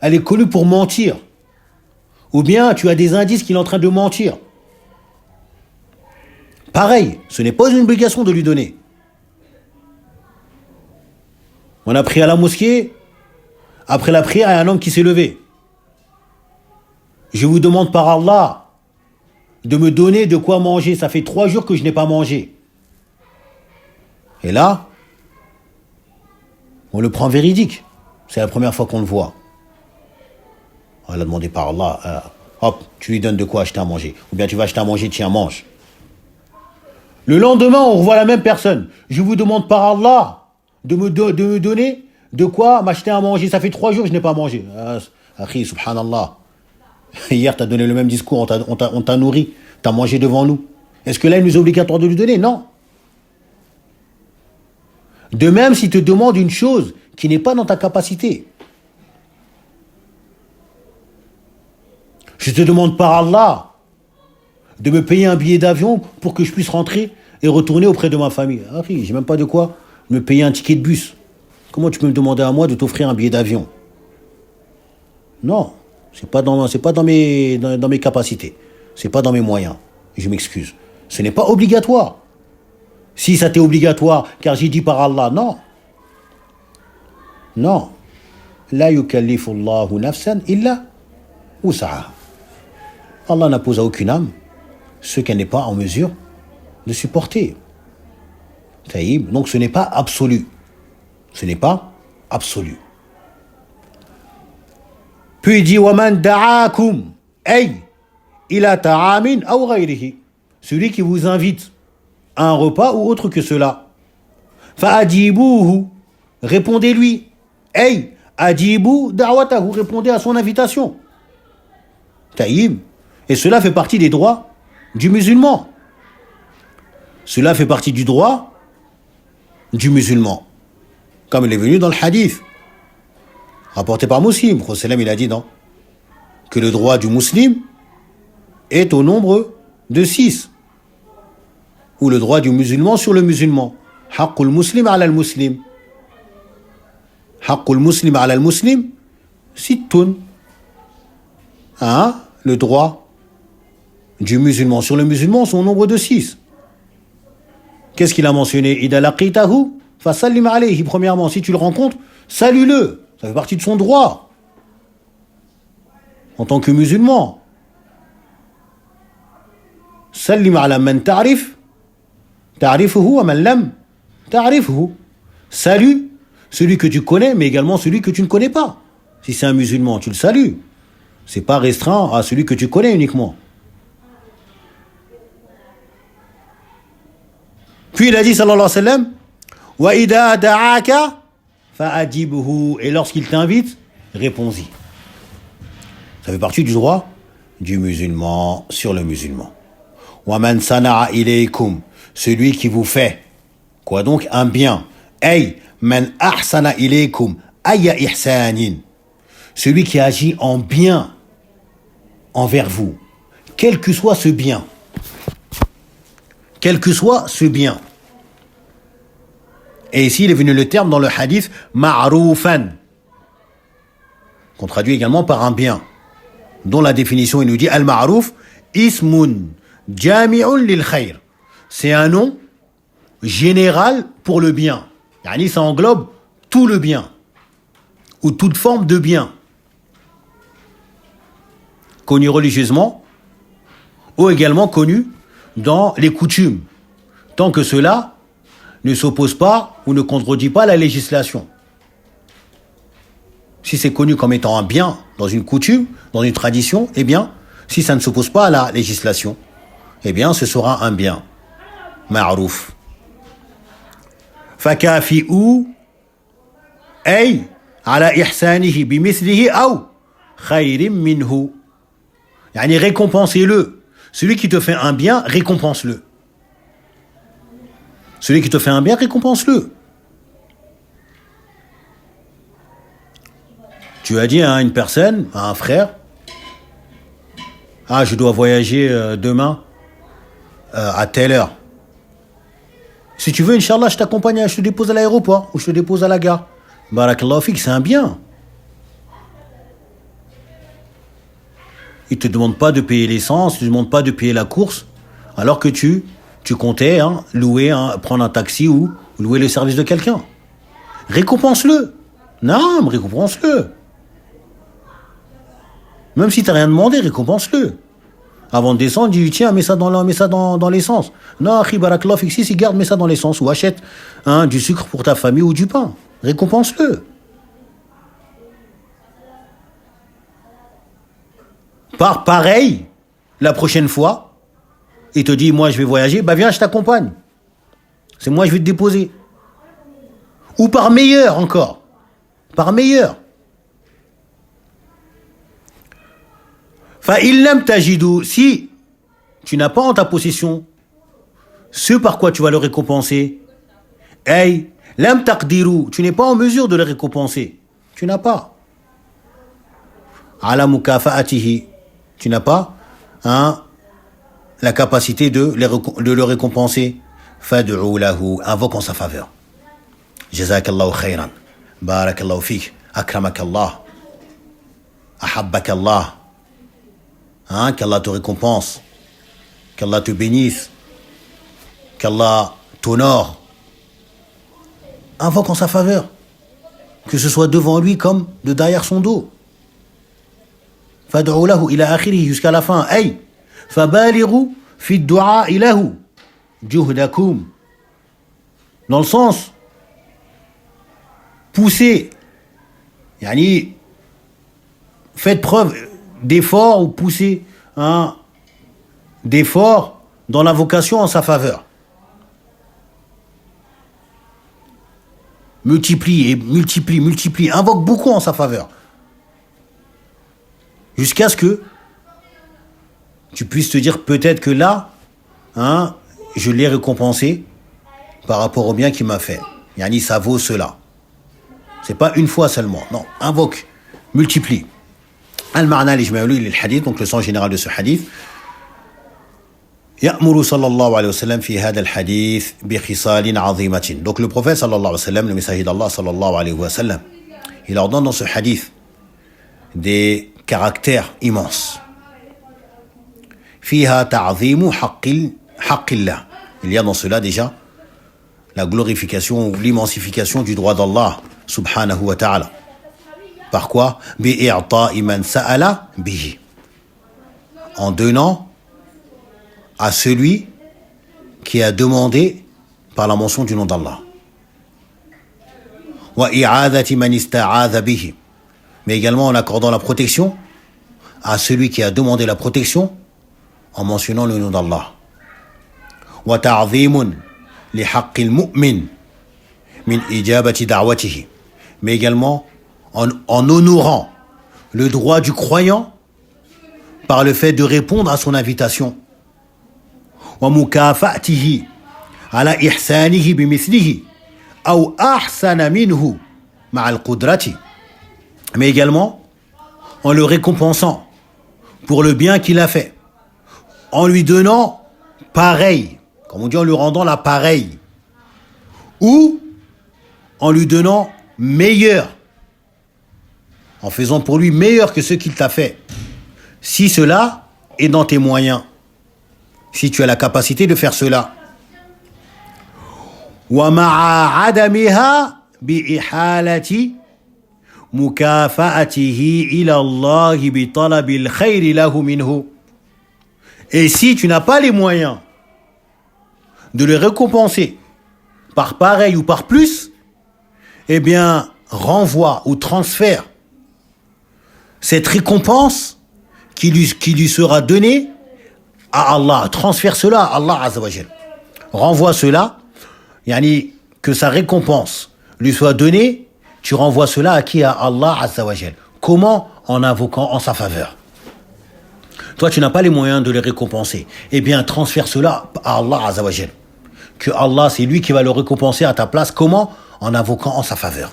elle est connue pour mentir, ou bien tu as des indices qu'il est en train de mentir, pareil, ce n'est pas une obligation de lui donner. On a pris à la mosquée, après la prière, il y a un homme qui s'est levé. Je vous demande par Allah de me donner de quoi manger. Ça fait 3 jours que je n'ai pas mangé. Et là, on le prend véridique. C'est la première fois qu'on le voit. On l'a demandé par Allah. Hop, tu lui donnes de quoi acheter à manger. Ou bien tu vas acheter à manger, tiens, mange. Le lendemain, on revoit la même personne. Je vous demande par Allah de me donner de quoi m'acheter à manger. Ça fait 3 jours que je n'ai pas mangé. Akhi, subhanallah. Hier, tu as donné le même discours, on t'a nourri, tu as mangé devant nous. Est-ce que là, il nous est obligatoire de lui donner? Non. De même, s'il te demande une chose qui n'est pas dans ta capacité. Je te demande par Allah de me payer un billet d'avion pour que je puisse rentrer et retourner auprès de ma famille. Ah oui, j'ai même pas de quoi me payer un ticket de bus. Comment tu peux me demander à moi de t'offrir un billet d'avion? Non, c'est pas dans mes capacités. C'est pas dans mes moyens. Je m'excuse. Ce n'est pas obligatoire. Si ça t'est obligatoire, car j'ai dit par Allah, non. Non. La yukallifu Allahu nafsan illa wus'aha. Allah n'impose à aucune âme ce qu'elle n'est pas en mesure de supporter. Taïb. Donc ce n'est pas absolu. Ce n'est pas absolu. Puis il dit waman da'akum ay ila ta'amin aw ghayrihi. Celui qui vous invite à un repas ou autre que cela. Fa'ajibuhu, répondez-lui. Hey, ajibu da'watahu, répondez à son invitation. Taïb. Et cela fait partie des droits du musulman. Cela fait partie du droit du musulman. Comme il est venu dans le hadith, rapporté par Muslim. Prophète il a dit non, que le droit du musulman est au nombre de 6. Ou le droit du musulman sur le musulman. Haqqul muslim ala al-muslim. Haqqul muslim ala al-muslim, sittun. Hein? Le droit du musulman sur le musulman sont au nombre de 6. Qu'est-ce qu'il a mentionné? Ida laqitahu fasallim alayhi. Premièrement, si tu le rencontres, salue-le. Ça fait partie de son droit. En tant que musulman. Sallim ala man ta'rif. Ta'rifuhu wa man lam ta'rifuhu. Salut celui que tu connais, mais également celui que tu ne connais pas. Si c'est un musulman, tu le salues. C'est pas restreint à celui que tu connais uniquement. Puis il a dit, sallallahu alayhi wa sallam, wa idha da'aka fa'ajibuhu. Et lorsqu'il t'invite, réponds-y. Ça fait partie du droit du musulman sur le musulman. Wa man sana'a ilaykum. Celui qui vous fait, quoi donc, un bien. Ay, man ahsana ilaykum. Ayya ihsanin. Celui qui agit en bien envers vous, quel que soit ce bien. Quel que soit ce bien. Et ici, il est venu le terme dans le hadith ma'roufan, qu'on traduit également par un bien, dont la définition, il nous dit al-ma'rouf, ismun jami'un lil khayr. C'est un nom général pour le bien. Yani, ça englobe tout le bien, ou toute forme de bien, connu religieusement, ou également connu dans les coutumes, tant que cela ne s'oppose pas ou ne contredit pas la législation. Si c'est connu comme étant un bien dans une coutume, dans une tradition, eh bien, si ça ne s'oppose pas à la législation, eh bien, ce sera un bien. Ma'rouf. Fakafi'u ay ala ihsanihi bimithlihi aw khayrim minhu. Yani récompensez-le. Celui qui te fait un bien, récompense-le. Celui qui te fait un bien, récompense-le. Tu as dit à une personne, à un frère, je dois voyager demain à telle heure. Si tu veux, Inch'Allah, je t'accompagne, je te dépose à l'aéroport ou je te dépose à la gare. Barakallahu fik, c'est un bien. Il ne te demande pas de payer l'essence, il ne te demande pas de payer la course, alors que tu comptais louer, prendre un taxi ou louer le service de quelqu'un. Récompense-le. Non, récompense-le. Même si tu n'as rien demandé, récompense-le. Avant de descendre, dis-lui, tiens, mets ça dans l'essence. Non, akhi, barakallahu fik, si, garde, mets ça dans l'essence. Ou achète du sucre pour ta famille ou du pain. Récompense-le. Pareil, la prochaine fois, il te dit, moi je vais voyager, viens, je t'accompagne. C'est moi, je vais te déposer. Ou par meilleur encore. Par meilleur. Fa'illam tajidu, si tu n'as pas en ta possession ce par quoi tu vas le récompenser, hey, lam taqdiru, tu n'es pas en mesure de le récompenser. Tu n'as pas. Ala mukafa'atihi, tu n'as pas la capacité de le récompenser. Fad'u lahu, invoque en sa faveur. Jazakallahu khayran. Barakallahu fik. Akramakallah. Ahabbakallah. Qu'Allah te récompense. Qu'Allah te bénisse. Qu'Allah t'honore. Invoque en sa faveur. Que ce soit devant lui comme de derrière son dos. Fad'u lahu ila akhirih, jusqu'à la fin. Ay, fabaliru fi du'a ilahu juhdakum. Dans le sens, poussez, yani, faites preuve d'effort ou poussez d'effort dans l'invocation en sa faveur. multiplie et multiplie, invoque beaucoup en sa faveur. Jusqu'à ce que tu puisses te dire peut-être que là, je l'ai récompensé par rapport au bien qu'il m'a fait. Yani, ça vaut cela. C'est pas une fois seulement. Non, invoque, multiplie. Al-ma'na l'ijmali lil hadith, donc le sens général de ce hadith. يأمر صلى الله عليه وسلم في هذا الحديث بخصال عظيمة. Donc le prophète صلى الله عليه وسلم, le messager d'Allah صلى الله عليه وسلم, il ordonne dans ce hadith des caractères immenses. فيها تعظيم حق الله. Il y a dans cela déjà la glorification ou l'immensification du droit d'Allah subhanahu wa ta'ala. Par quoi? بإعطاء من سأل به. En donnant à celui qui a demandé par la mention du nom d'Allah. وإعاذة من استعاذ به. Mais également en accordant la protection à celui qui a demandé la protection en mentionnant le nom d'Allah. وتعظيم لحق المؤمن من إجابة دعوته. Mais également en honorant le droit du croyant par le fait de répondre à son invitation. ومكافأته على إحسانه بمثله أو أحسن منه مع القدرة. Mais également en le récompensant pour le bien qu'il a fait, en lui donnant pareil, comme on dit, en lui rendant la pareille, ou en lui donnant meilleur, en faisant pour lui meilleur que ce qu'il t'a fait, si cela est dans tes moyens, si tu as la capacité de faire cela. ومع عدمها بإحالة مكافأته إلى الله بطلب الخير له منه. Et si tu n'as pas les moyens de le récompenser par pareil ou par plus, eh bien, renvoie ou transfère cette récompense qui lui sera donnée à Allah. Transfère cela à Allah Azza wa Jal. Renvoie cela, yani que sa récompense lui soit donnée, tu renvoies cela à qui? À Allah Azza wa Jal. Comment? En invoquant en sa faveur. Toi, tu n'as pas les moyens de les récompenser. Eh bien, transfère cela à Allah Azza wa Jal. Que Allah, c'est lui qui va le récompenser à ta place. Comment? En invoquant en sa faveur.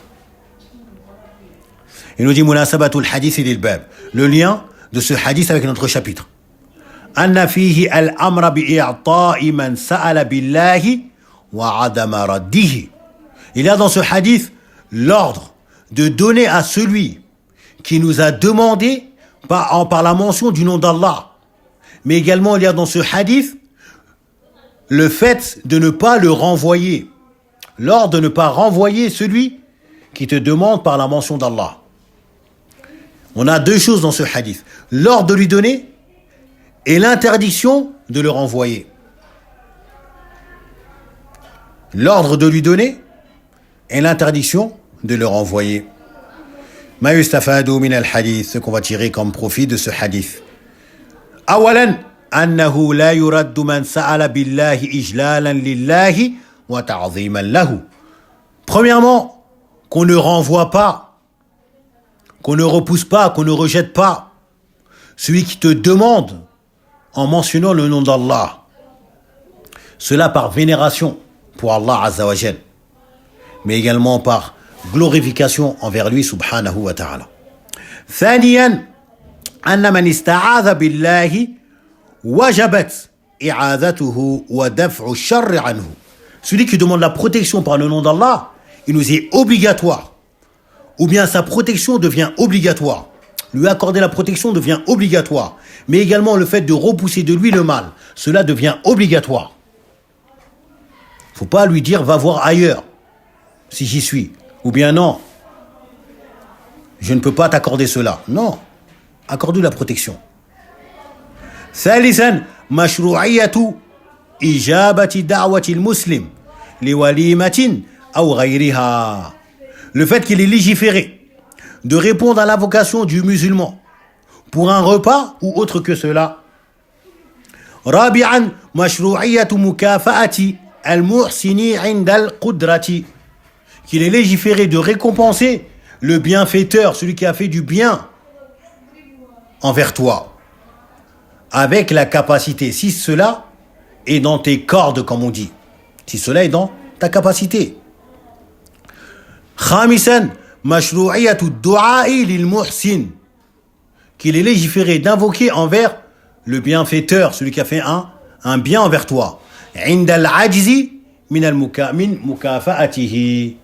Il nous dit munasabatul hadith lil bab. Le lien de ce hadith avec notre chapitre. Anna fihi al-amra bi'i'ta'i man sa'ala billahi wa 'adama raddihi. Il y a dans ce hadith l'ordre de donner à celui qui nous a demandé par la mention du nom d'Allah. Mais également il y a dans ce hadith le fait de ne pas le renvoyer. L'ordre de ne pas renvoyer celui qui te demande par la mention d'Allah. On a deux choses dans ce hadith. L'ordre de lui donner et l'interdiction de le renvoyer. L'ordre de lui donner et l'interdiction de le renvoyer. Ma yustafadu min al-hadith, ce qu'on va tirer comme profit de ce hadith. Awalan, annahu la yuraddu man sa'ala billahi ijlalan lillahi wa ta'ziman lahu. Premièrement, qu'on ne renvoie pas, qu'on ne repousse pas, qu'on ne rejette pas celui qui te demande en mentionnant le nom d'Allah. Cela par vénération pour Allah Azza wa Jal, mais également par glorification envers lui subhanahu wa ta'ala. ثانيا أن من استعاذ بالله وجبت إعاذته ودفع الشر عنه. Celui qui demande la protection par le nom d'Allah, il nous est obligatoire, ou bien sa protection devient obligatoire. Lui accorder la protection devient obligatoire, mais également le fait de repousser de lui le mal, cela devient obligatoire. Faut pas lui dire va voir ailleurs si j'y suis, ou bien non, je ne peux pas t'accorder cela. Non, accorde-lui la protection. ثالثا مشروعية إجابة دعوة المسلم لوليمة أو غيرها. Le fait qu'il est légiféré de répondre à l'invocation du musulman pour un repas ou autre que cela. رابعا مشروعية مكافأة المحسن عند القدرة. qu'il est légiféré de récompenser le bienfaiteur, celui qui a fait du bien envers toi, avec la capacité, si cela est dans tes cordes, comme on dit, si cela est dans ta capacité. Khamisan, mashrou'iyatu du'a'i lil muhsin, qu'il est légiféré d'invoquer envers le bienfaiteur, celui qui a fait un bien envers toi. Indal ajzi min mukafa'atihi,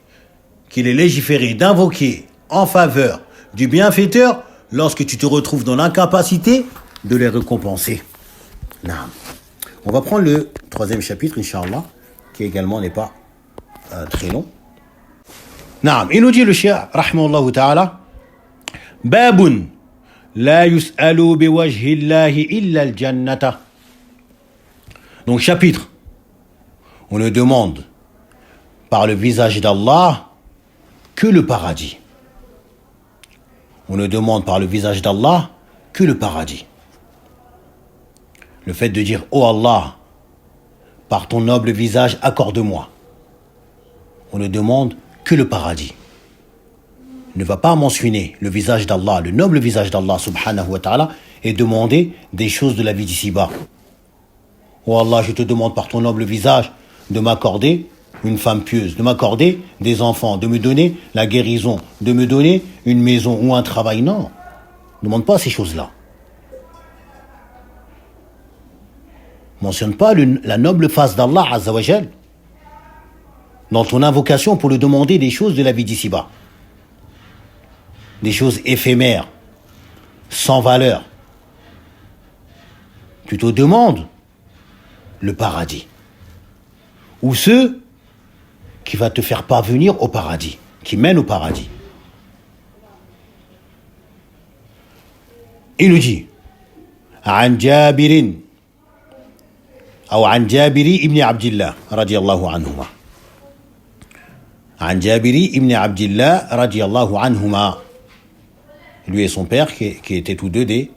qu'il est légiféré d'invoquer en faveur du bienfaiteur lorsque tu te retrouves dans l'incapacité de les récompenser. Naam. On va prendre le troisième chapitre, Inch'Allah, qui également n'est pas très long. Naam. Il nous dit le cheikh, rahimahullah ta'ala, Babun la yus'alu biwajhi Allahi illa al-jannata. Donc chapitre, on ne demande par le visage d'Allah que le paradis. On ne demande par le visage d'Allah que le paradis. Le fait de dire « Oh Allah, par ton noble visage, accorde-moi ». On ne demande que le paradis. Ne va pas mentionner le visage d'Allah, le noble visage d'Allah subhanahu wa ta'ala, et demander des choses de la vie d'ici-bas. « Oh Allah, je te demande par ton noble visage de m'accorder une femme pieuse, de m'accorder des enfants, de me donner la guérison, de me donner une maison ou un travail. » Non, ne demande pas ces choses-là. Mentionne pas la noble face d'Allah Azza wa Jal dans ton invocation pour lui demander des choses de la vie d'ici-bas. Des choses éphémères, sans valeur. Tu te demandes le paradis. Ou ceux qui va te faire parvenir au paradis, qui mènent au paradis. Il nous dit عن جابر أو عن جابر ابن عبد الله رضي الله عنهما عن جابر ابن عبد الله رضي الله عنهما. Lui et son père qui étaient tous deux des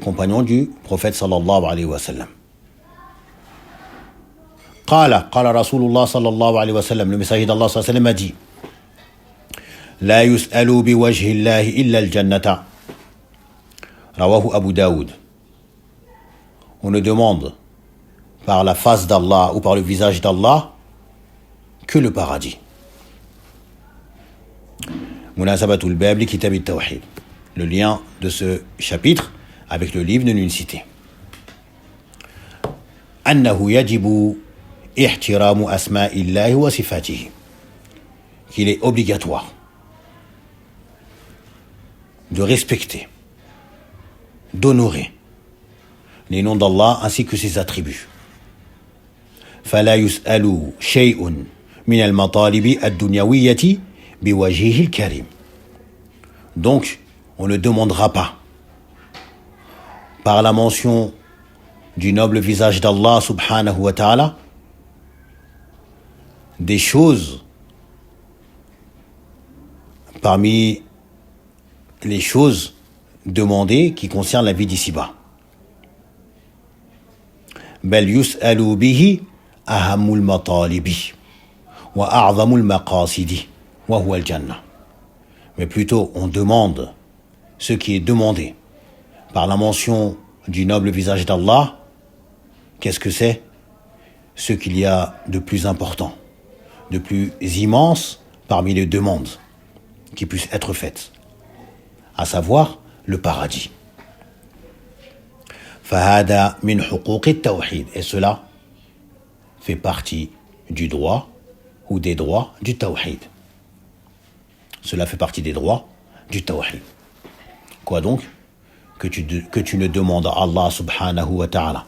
compagnons du prophète sallallahu alayhi wa sallam. قال رسول الله صلى الله عليه وسلم, le messager d'Allah صلى الله عليه وسلم a dit لا يسأل بوجه الله إلا الجنة رواه أبو داود. On ne demande par la face d'Allah ou par le visage d'Allah que le paradis. Munasabatul Bab li Kitab al-Tawhid, le lien de ce chapitre avec le livre de l'unicité. أنه يجب احترام أسماء الله وصفاته, qu'il est obligatoire de respecter, d'honorer les noms d'Allah ainsi que ses attributs. فلا يسأل شيء من المطالب الدنيوية بوجهه الكريم. Donc, on ne demandera pas par la mention du noble visage d'Allah subhanahu wa ta'ala des choses parmi les choses demandées qui concernent la vie d'ici-bas. بل يسأل به أهم المطالب وأعظم المقاصد وهو الجنة. Mais plutôt on demande ce qui est demandé par la mention du noble visage d'Allah. Qu'est-ce que c'est? Ce qu'il y a de plus important, de plus immense parmi les demandes qui puissent être faites, à savoir le paradis. فهذا من حقوق التوحيد, et cela fait partie du droit ou des droits du tawhid. Cela fait partie des droits du tawhid. Quoi donc? Que tu ne demandes à Allah subhanahu wa ta'ala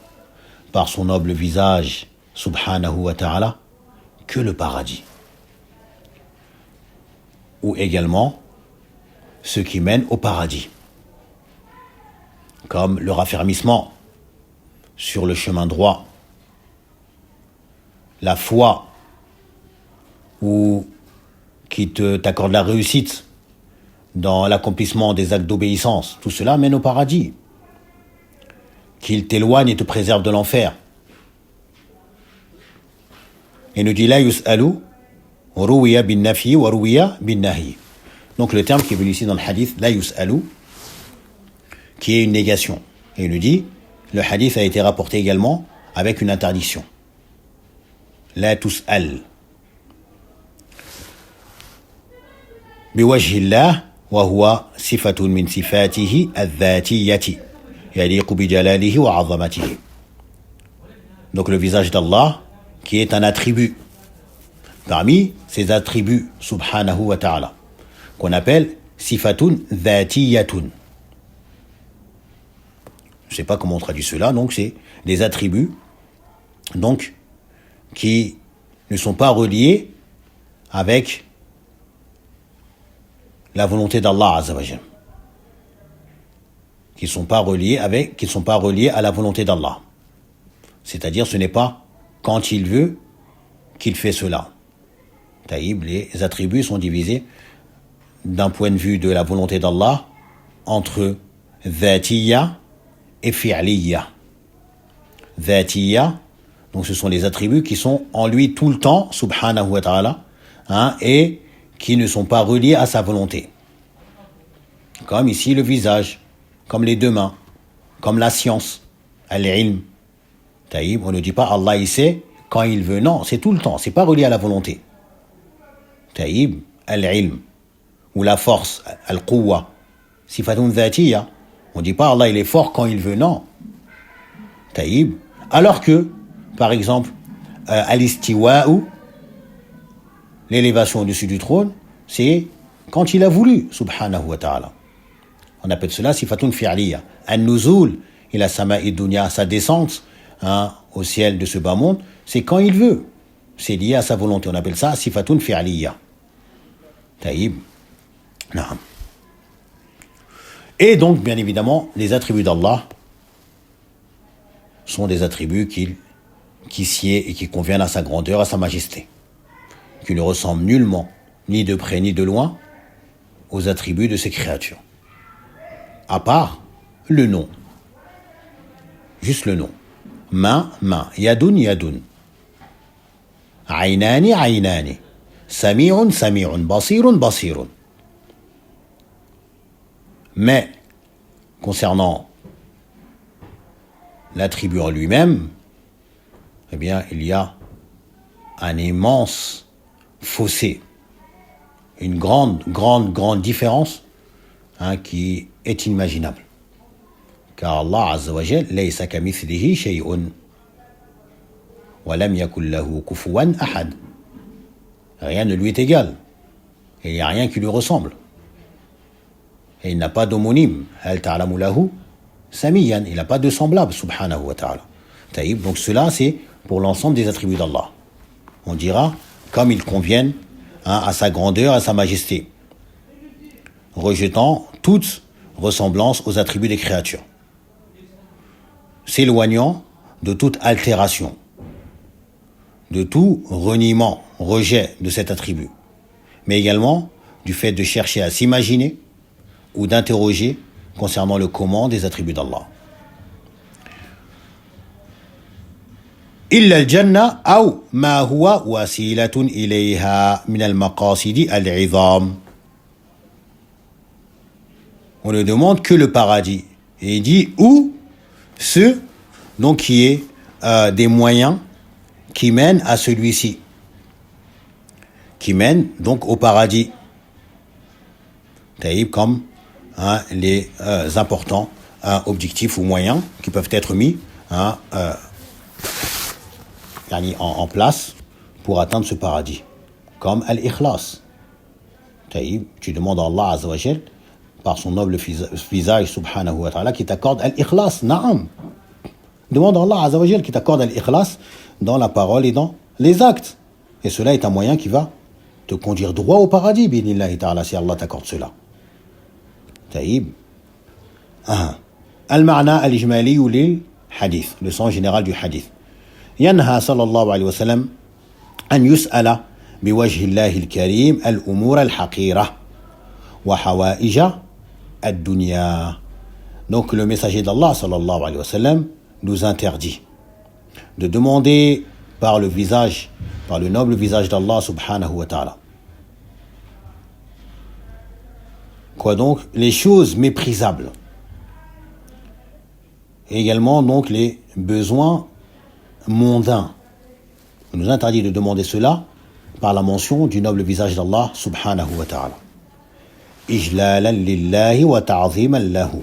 par son noble visage subhanahu wa ta'ala que le paradis. Ou également ce qui mène au paradis, comme le raffermissement sur le chemin droit, la foi ou qui t'accorde la réussite dans l'accomplissement des actes d'obéissance. Tout cela mène au paradis. Qu'il t'éloigne et te préserve de l'enfer. Et nous dit la yus'alu Ruwiya bin nafi wa ruwiya bin nahi. Donc le terme qui est venu ici dans le hadith, la yus'alu, qui est une négation. Et il nous dit, le hadith a été rapporté également avec une interdiction. La tus'al. بوجه الله وهو صفة من صفاته الذاتية يليق بجلاله وعظمته. Donc le visage d'Allah qui est un attribut parmi ses attributs subhanahu wa ta'ala qu'on appelle sifatun dhatiyatun. Je ne sais pas comment on traduit cela, donc c'est des attributs donc qui ne sont pas reliés avec la volonté d'Allah Azza wa Jal, qui ne sont pas reliés à la volonté d'Allah. C'est-à-dire, ce n'est pas quand il veut qu'il fait cela. Taïb, les attributs sont divisés d'un point de vue de la volonté d'Allah entre dhatiyya et fi'liyya. Dhatiyya, donc ce sont les attributs qui sont en lui tout le temps, subhanahu wa ta'ala, et qui ne sont pas reliés à sa volonté. Comme ici le visage, comme les deux mains, comme la science, al-ilm. Taïb, on ne dit pas Allah il sait quand il veut, non, c'est tout le temps, c'est pas relié à la volonté. Taïb, al-ilm, ou la force, al-quwwa, sifatun dhatiyya. On ne dit pas Allah il est fort quand il veut, non. Taïb, alors que, par exemple, al-istiwa'u, l'élévation au-dessus du trône, c'est quand il a voulu, subhanahu wa ta'ala. On appelle cela sifatun fi'liya. An-nuzul ila sama'i dunya, sa descente au ciel de ce bas monde, c'est quand il veut. C'est lié à sa volonté. On appelle ça sifatun fi'liya. Taïb. Naam. Et donc, bien évidemment, les attributs d'Allah sont des attributs qui sied et qui conviennent à sa grandeur, à sa majesté, qui ne ressemblent nullement, ni de près ni de loin, aux attributs de ses créatures. À part le nom. Juste le nom. Main, main. Yadun, yadun. Aynani, aynani. Sami'un, sami'un. Basirun, basirun. Mais, concernant l'attribut en lui-même, eh bien, il y a un immense fossé, une grande différence qui est inimaginable. Car Allah Azza wa Jal, laysa kamithlihi shay'un wa lam yakul lahu kufuwan ahad. Rien ne lui est égal. Et il n'y a rien qui lui ressemble. Et il n'a pas d'homonyme. Hal ta'lamu lahu samiyan. Il n'a pas de semblable, subhanahu wa ta'ala. Taïb, donc cela, c'est pour l'ensemble des attributs d'Allah. On dira comme ils conviennent à sa grandeur, à sa majesté, rejetant toute ressemblance aux attributs des créatures, s'éloignant de toute altération, de tout reniement, rejet de cet attribut, mais également du fait de chercher à s'imaginer ou d'interroger concernant le comment des attributs d'Allah. إلا الجنة أو ما هو وسيلة إليها من المقاصد العظام. On ne demande que le paradis. Et il dit ou ce donc qui est des moyens qui mènent à celui-ci, qui mènent donc au paradis. Taïb, comme les importants objectifs ou moyens qui peuvent être mis en place pour atteindre ce paradis, comme al-ikhlas. Taïb, tu demandes à Allah Azza wa Jal par son noble visage subhanahu wa ta'ala qui t'accorde al-ikhlas. Naam, demande à Allah Azza wa Jal qui t'accorde al-ikhlas dans la parole et dans les actes, et cela est un moyen qui va te conduire droit au paradis bi'idhnillahi ta'ala si Allah t'accorde cela. Taïb. Al-ma'na al-ijmali lil hadith, le sens général du hadith. ينهى صلى الله عليه وسلم أن يسأل بوجه الله الكريم الأمور الحقيرة وحوائج الدنيا. Donc le messager d'Allah sallallahu alayhi wa sallam nous interdit de demander par le visage, par le noble visage d'Allah subhanahu wa ta'ala. Quoi donc? Les choses méprisables. Et également donc les besoins mondains. On nous interdit de demander cela par la mention du noble visage d'Allah subhanahu wa ta'ala. Ijlalan lillahi wa ta'ziman lahu.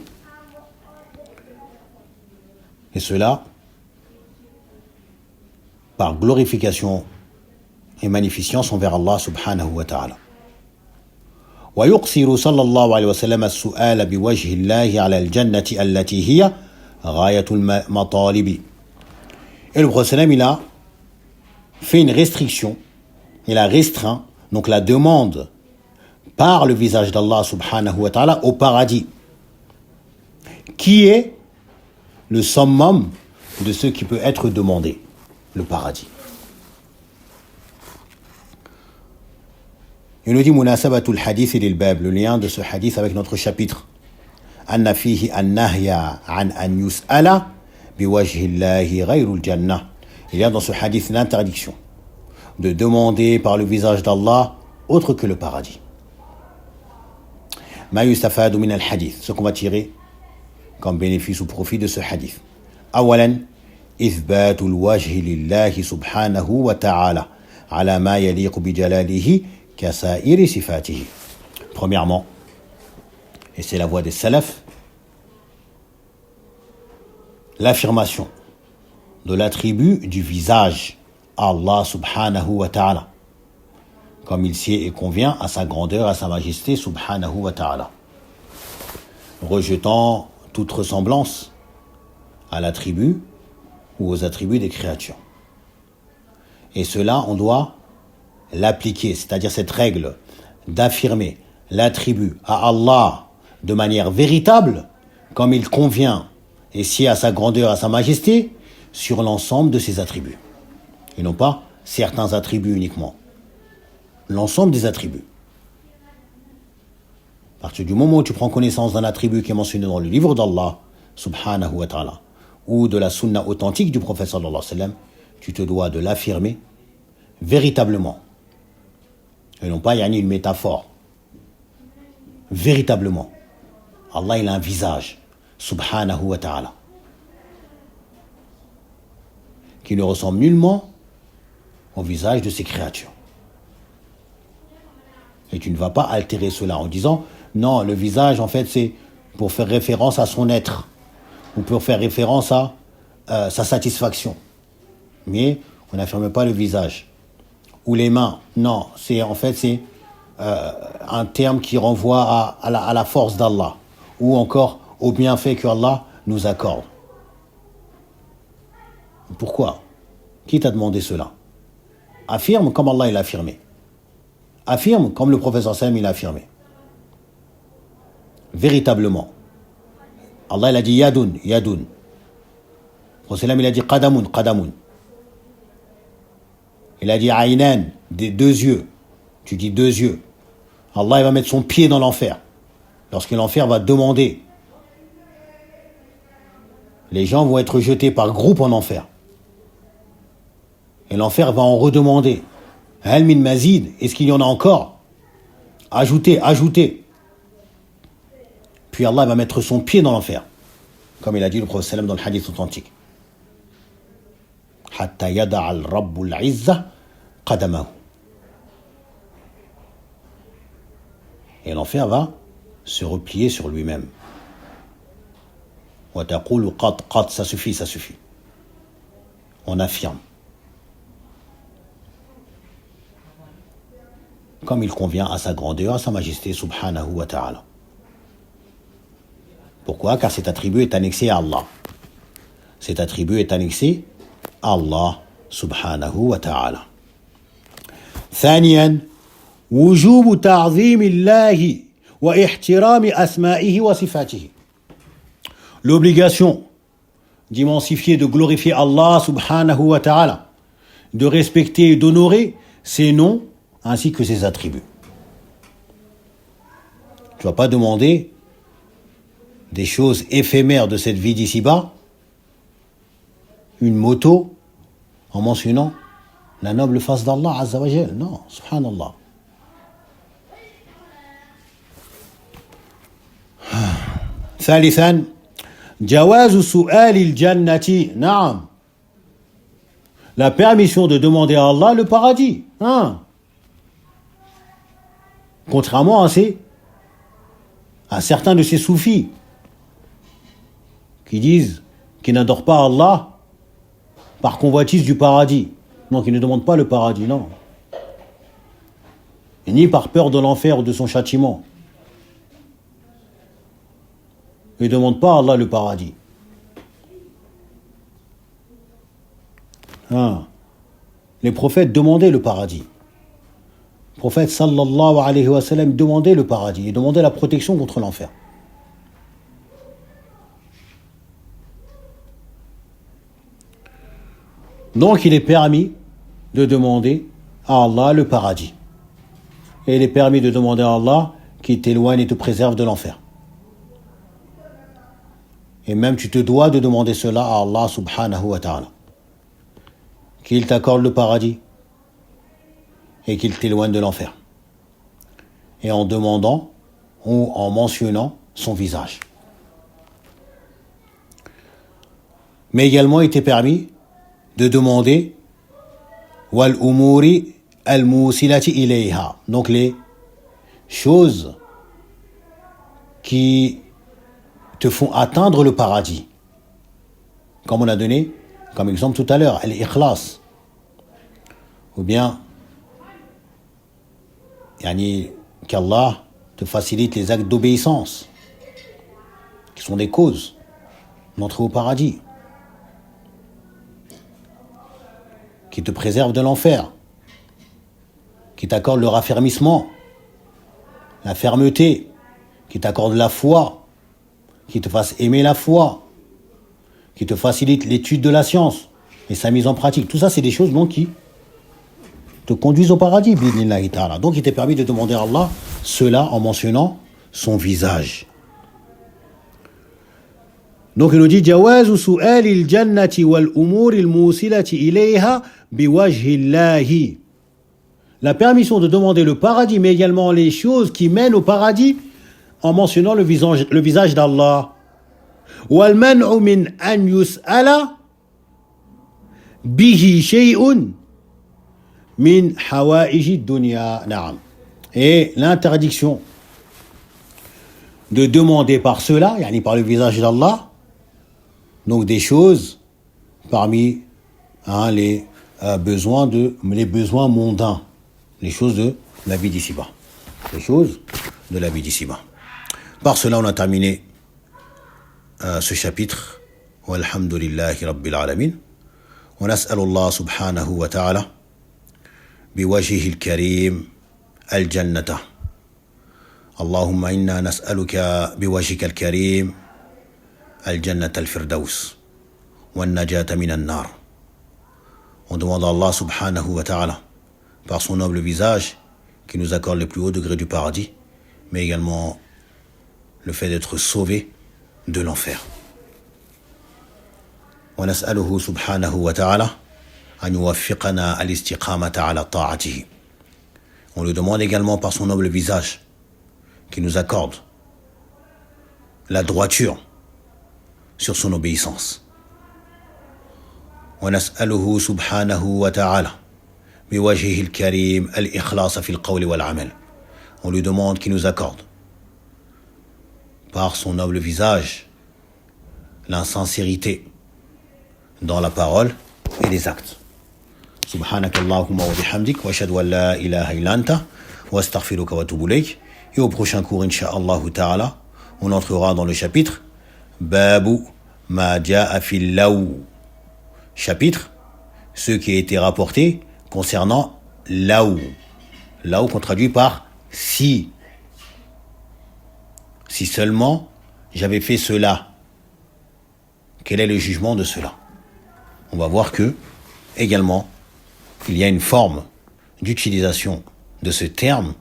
Et cela par glorification et magnificence envers Allah subhanahu wa ta'ala. ويقصر صلى الله عليه وسلم السؤال بوجه الله على الجنة التي هي غاية المطالب. Et le prophète il a fait une restriction, il a restreint donc la demande par le visage d'Allah subhanahu wa ta'ala au paradis, qui est le summum de ce qui peut être demandé, le paradis. Il nous dit munasabatul hadith lil bab, le lien de ce hadith avec notre chapitre. Anna fihi an-nahya an yus'ala biwajhi Allahi ghayrul jannah. Il y a dans ce hadith l'interdiction de demander par le visage d'Allah autre que le paradis. Ma yustafadu min al-hadith, ce qu'on va tirer comme bénéfice ou profit de ce hadith. Awalan, ithbatul wajhi lillahi subhanahu wa ta'ala ala ma yaliqu bi jalalihi kasa'iri sifatihi. Premièrement, et c'est la voie des salafs, l'affirmation de l'attribut du visage à Allah subhanahu wa ta'ala, comme il sied et convient à sa grandeur, à sa majesté subhanahu wa ta'ala, rejetant toute ressemblance à l'attribut ou aux attributs des créatures. Et cela, on doit l'appliquer, c'est-à-dire cette règle d'affirmer l'attribut à Allah de manière véritable, comme il convient et sied à sa grandeur, à sa majesté, sur l'ensemble de ses attributs. Et non pas certains attributs uniquement. L'ensemble des attributs. À partir du moment où tu prends connaissance d'un attribut qui est mentionné dans le livre d'Allah, subhanahu wa ta'ala, ou de la sunna authentique du prophète sallallahu alayhi wa sallam, tu te dois de l'affirmer véritablement. Et non pas une métaphore. Véritablement. Allah, il a un visage, subhanahu wa ta'ala, qui ne ressemble nullement au visage de ses créatures. Et tu ne vas pas altérer cela en disant, non, le visage, en fait, c'est pour faire référence à son être, ou pour faire référence à sa satisfaction. Mais on n'affirme pas le visage. Ou les mains, non, c'est un terme qui renvoie à la force d'Allah, ou encore au bienfait que Allah nous accorde. Pourquoi? Qui t'a demandé cela? Affirme comme Allah il a affirmé. Affirme comme le prophète sallam il a affirmé. Véritablement. Allah il a dit yadun, yadun. Le prophète sallam il a dit qadamun, qadamun. Il a dit aynan, des deux yeux. Tu dis deux yeux. Allah il va mettre son pied dans l'enfer. Lorsque l'enfer va demander, les gens vont être jetés par groupe en enfer. Et l'enfer va en redemander. Hal min mazid, est-ce qu'il y en a encore? Ajoutez, ajoutez. Puis Allah va mettre son pied dans l'enfer. Comme il a dit le prophète sallam dans le hadith authentique. Hatta yada'al rabbul izza qadamahu. Et l'enfer va se replier sur lui-même. Wa taqulu qad, ça suffit, ça suffit. On affirme. Comme il convient à sa grandeur, à sa majesté, subhanahu wa ta'ala. Pourquoi? Car cet attribut est annexé à Allah. Cet attribut est annexé à Allah, subhanahu wa ta'ala. ثانيا وجوب تعظيم الله واحترام أسمائه وصفاته. L'obligation d'immensifier, de glorifier Allah, subhanahu wa ta'ala, de respecter et d'honorer ses noms ainsi que ses attributs. Tu ne vas pas demander des choses éphémères de cette vie d'ici-bas, une moto, en mentionnant la noble face d'Allah Azza wa Jal. Non, subhanallah. ثالثا جواز سؤال الجنة. نعم. La permission de demander à Allah le paradis. Hein? Contrairement à certains de ces soufis qui disent qu'ils n'adorent pas Allah par convoitise du paradis. Non, qui ne demandent pas le paradis, non. Et ni par peur de l'enfer ou de son châtiment. Ils ne demandent pas à Allah le paradis. Hein. Les prophètes demandaient le paradis. Le prophète sallallahu alayhi wa sallam demandait le paradis et demandait la protection contre l'enfer. Donc il est permis de demander à Allah le paradis. Et il est permis de demander à Allah qu'il t'éloigne et te préserve de l'enfer. Et même tu te dois de demander cela à Allah subhanahu wa ta'ala. Qu'il t'accorde le paradis et qu'il t'éloigne de l'enfer. Et en demandant ou en mentionnant son visage. Mais également il était permis de demander wal umuri al musilati ilayha. Donc les choses qui te font atteindre le paradis. Comme on a donné comme exemple tout à l'heure, al-ikhlas. Ou bien, qu'Allah te facilite les actes d'obéissance, qui sont des causes d'entrée au paradis, qui te préservent de l'enfer, qui t'accordent le raffermissement, la fermeté, qui t'accordent la foi, qui te fasse aimer la foi, qui te facilite l'étude de la science et sa mise en pratique. Tout ça, c'est des choses donc qui te conduisent au paradis. Donc, il t'est permis de demander à Allah cela en mentionnant son visage. Donc, il nous dit جواز سؤال الجنة والأمور الموصلة إليها بوجه الله. La permission de demander le paradis, mais également les choses qui mènent au paradis en mentionnant le visage d'Allah. والمنع من أن يسأل به شيء من حوائج الدنيا. نعم. Et l'interdiction de demander par cela, par le visage d'Allah, donc des choses parmi les besoins mondains, les choses de la vie d'ici-bas. Les choses de la vie d'ici-bas. Par cela, on a terminé ce chapitre. Walhamdulillahi Rabbil Alamin. Wa nas'alullah subhanahu wa ta'ala biwajhihi al-karim al-jannata. Allahumma inna nas'aluka biwajhika al-karim al-jannata al-firdaus wa an-najata min an-nar. On demande à Allah subhanahu wa ta'ala par son noble visage qui nous accorde le plus haut degré du paradis, mais également le fait d'être sauvé de l'enfer. ونسأله سبحانه وتعالى أن يوفقنا الاستقامة على طاعته. On lui demande également par son noble visage qu'il nous accorde la droiture sur son obéissance. ونسأله سبحانه وتعالى بوجهه الكريم الإخلاص في القول والعمل. On lui demande qu'il nous accorde par son noble visage l'insincérité dans la parole et les actes. Subhanakallahumma wa bihamdik wa ashhadu an la ilaha illa anta wa astaghfiruka wa atubu ilayk. Et au prochain cours, incha'Allah ta'ala, on entrera dans le chapitre Babu ma ja'a fil law. Chapitre, ce qui a été rapporté concernant law. Law qu'on traduit par si. Si seulement j'avais fait cela, quel est le jugement de cela? On va voir que, également, il y a une forme d'utilisation de ce terme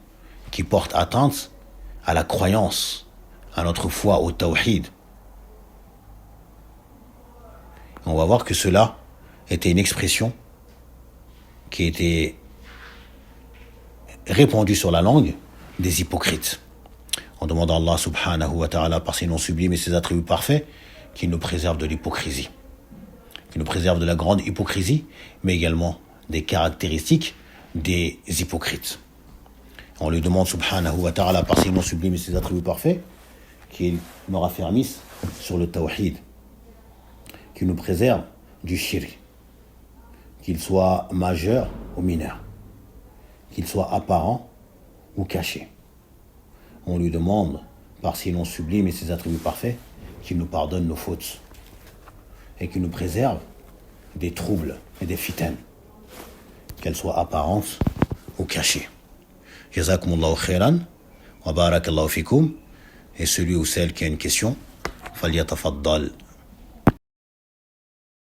qui porte atteinte à la croyance, à notre foi, au tawhid. On va voir que cela était une expression qui était répandu sur la langue des hypocrites. On demande à Allah subhanahu wa ta'ala, par ses noms sublimes et ses attributs parfaits, qu'il nous préserve de l'hypocrisie, qu'il nous préserve de la grande hypocrisie, mais également des caractéristiques des hypocrites. On lui demande subhanahu wa ta'ala, par ses noms sublimes et ses attributs parfaits, qu'il nous raffermisse sur le tawhid, qu'il nous préserve du shirk, qu'il soit majeur ou mineur, qu'il soit apparent ou caché. On lui demande, par ses noms sublimes et ses attributs parfaits, qu'il nous pardonne nos fautes et qu'il nous préserve des troubles et des fitanes, qu'elles soient apparentes ou cachées. Jazakumullahu khairan wa barakallahu fikum. Et celui ou celle qui a une question, falyatafaddal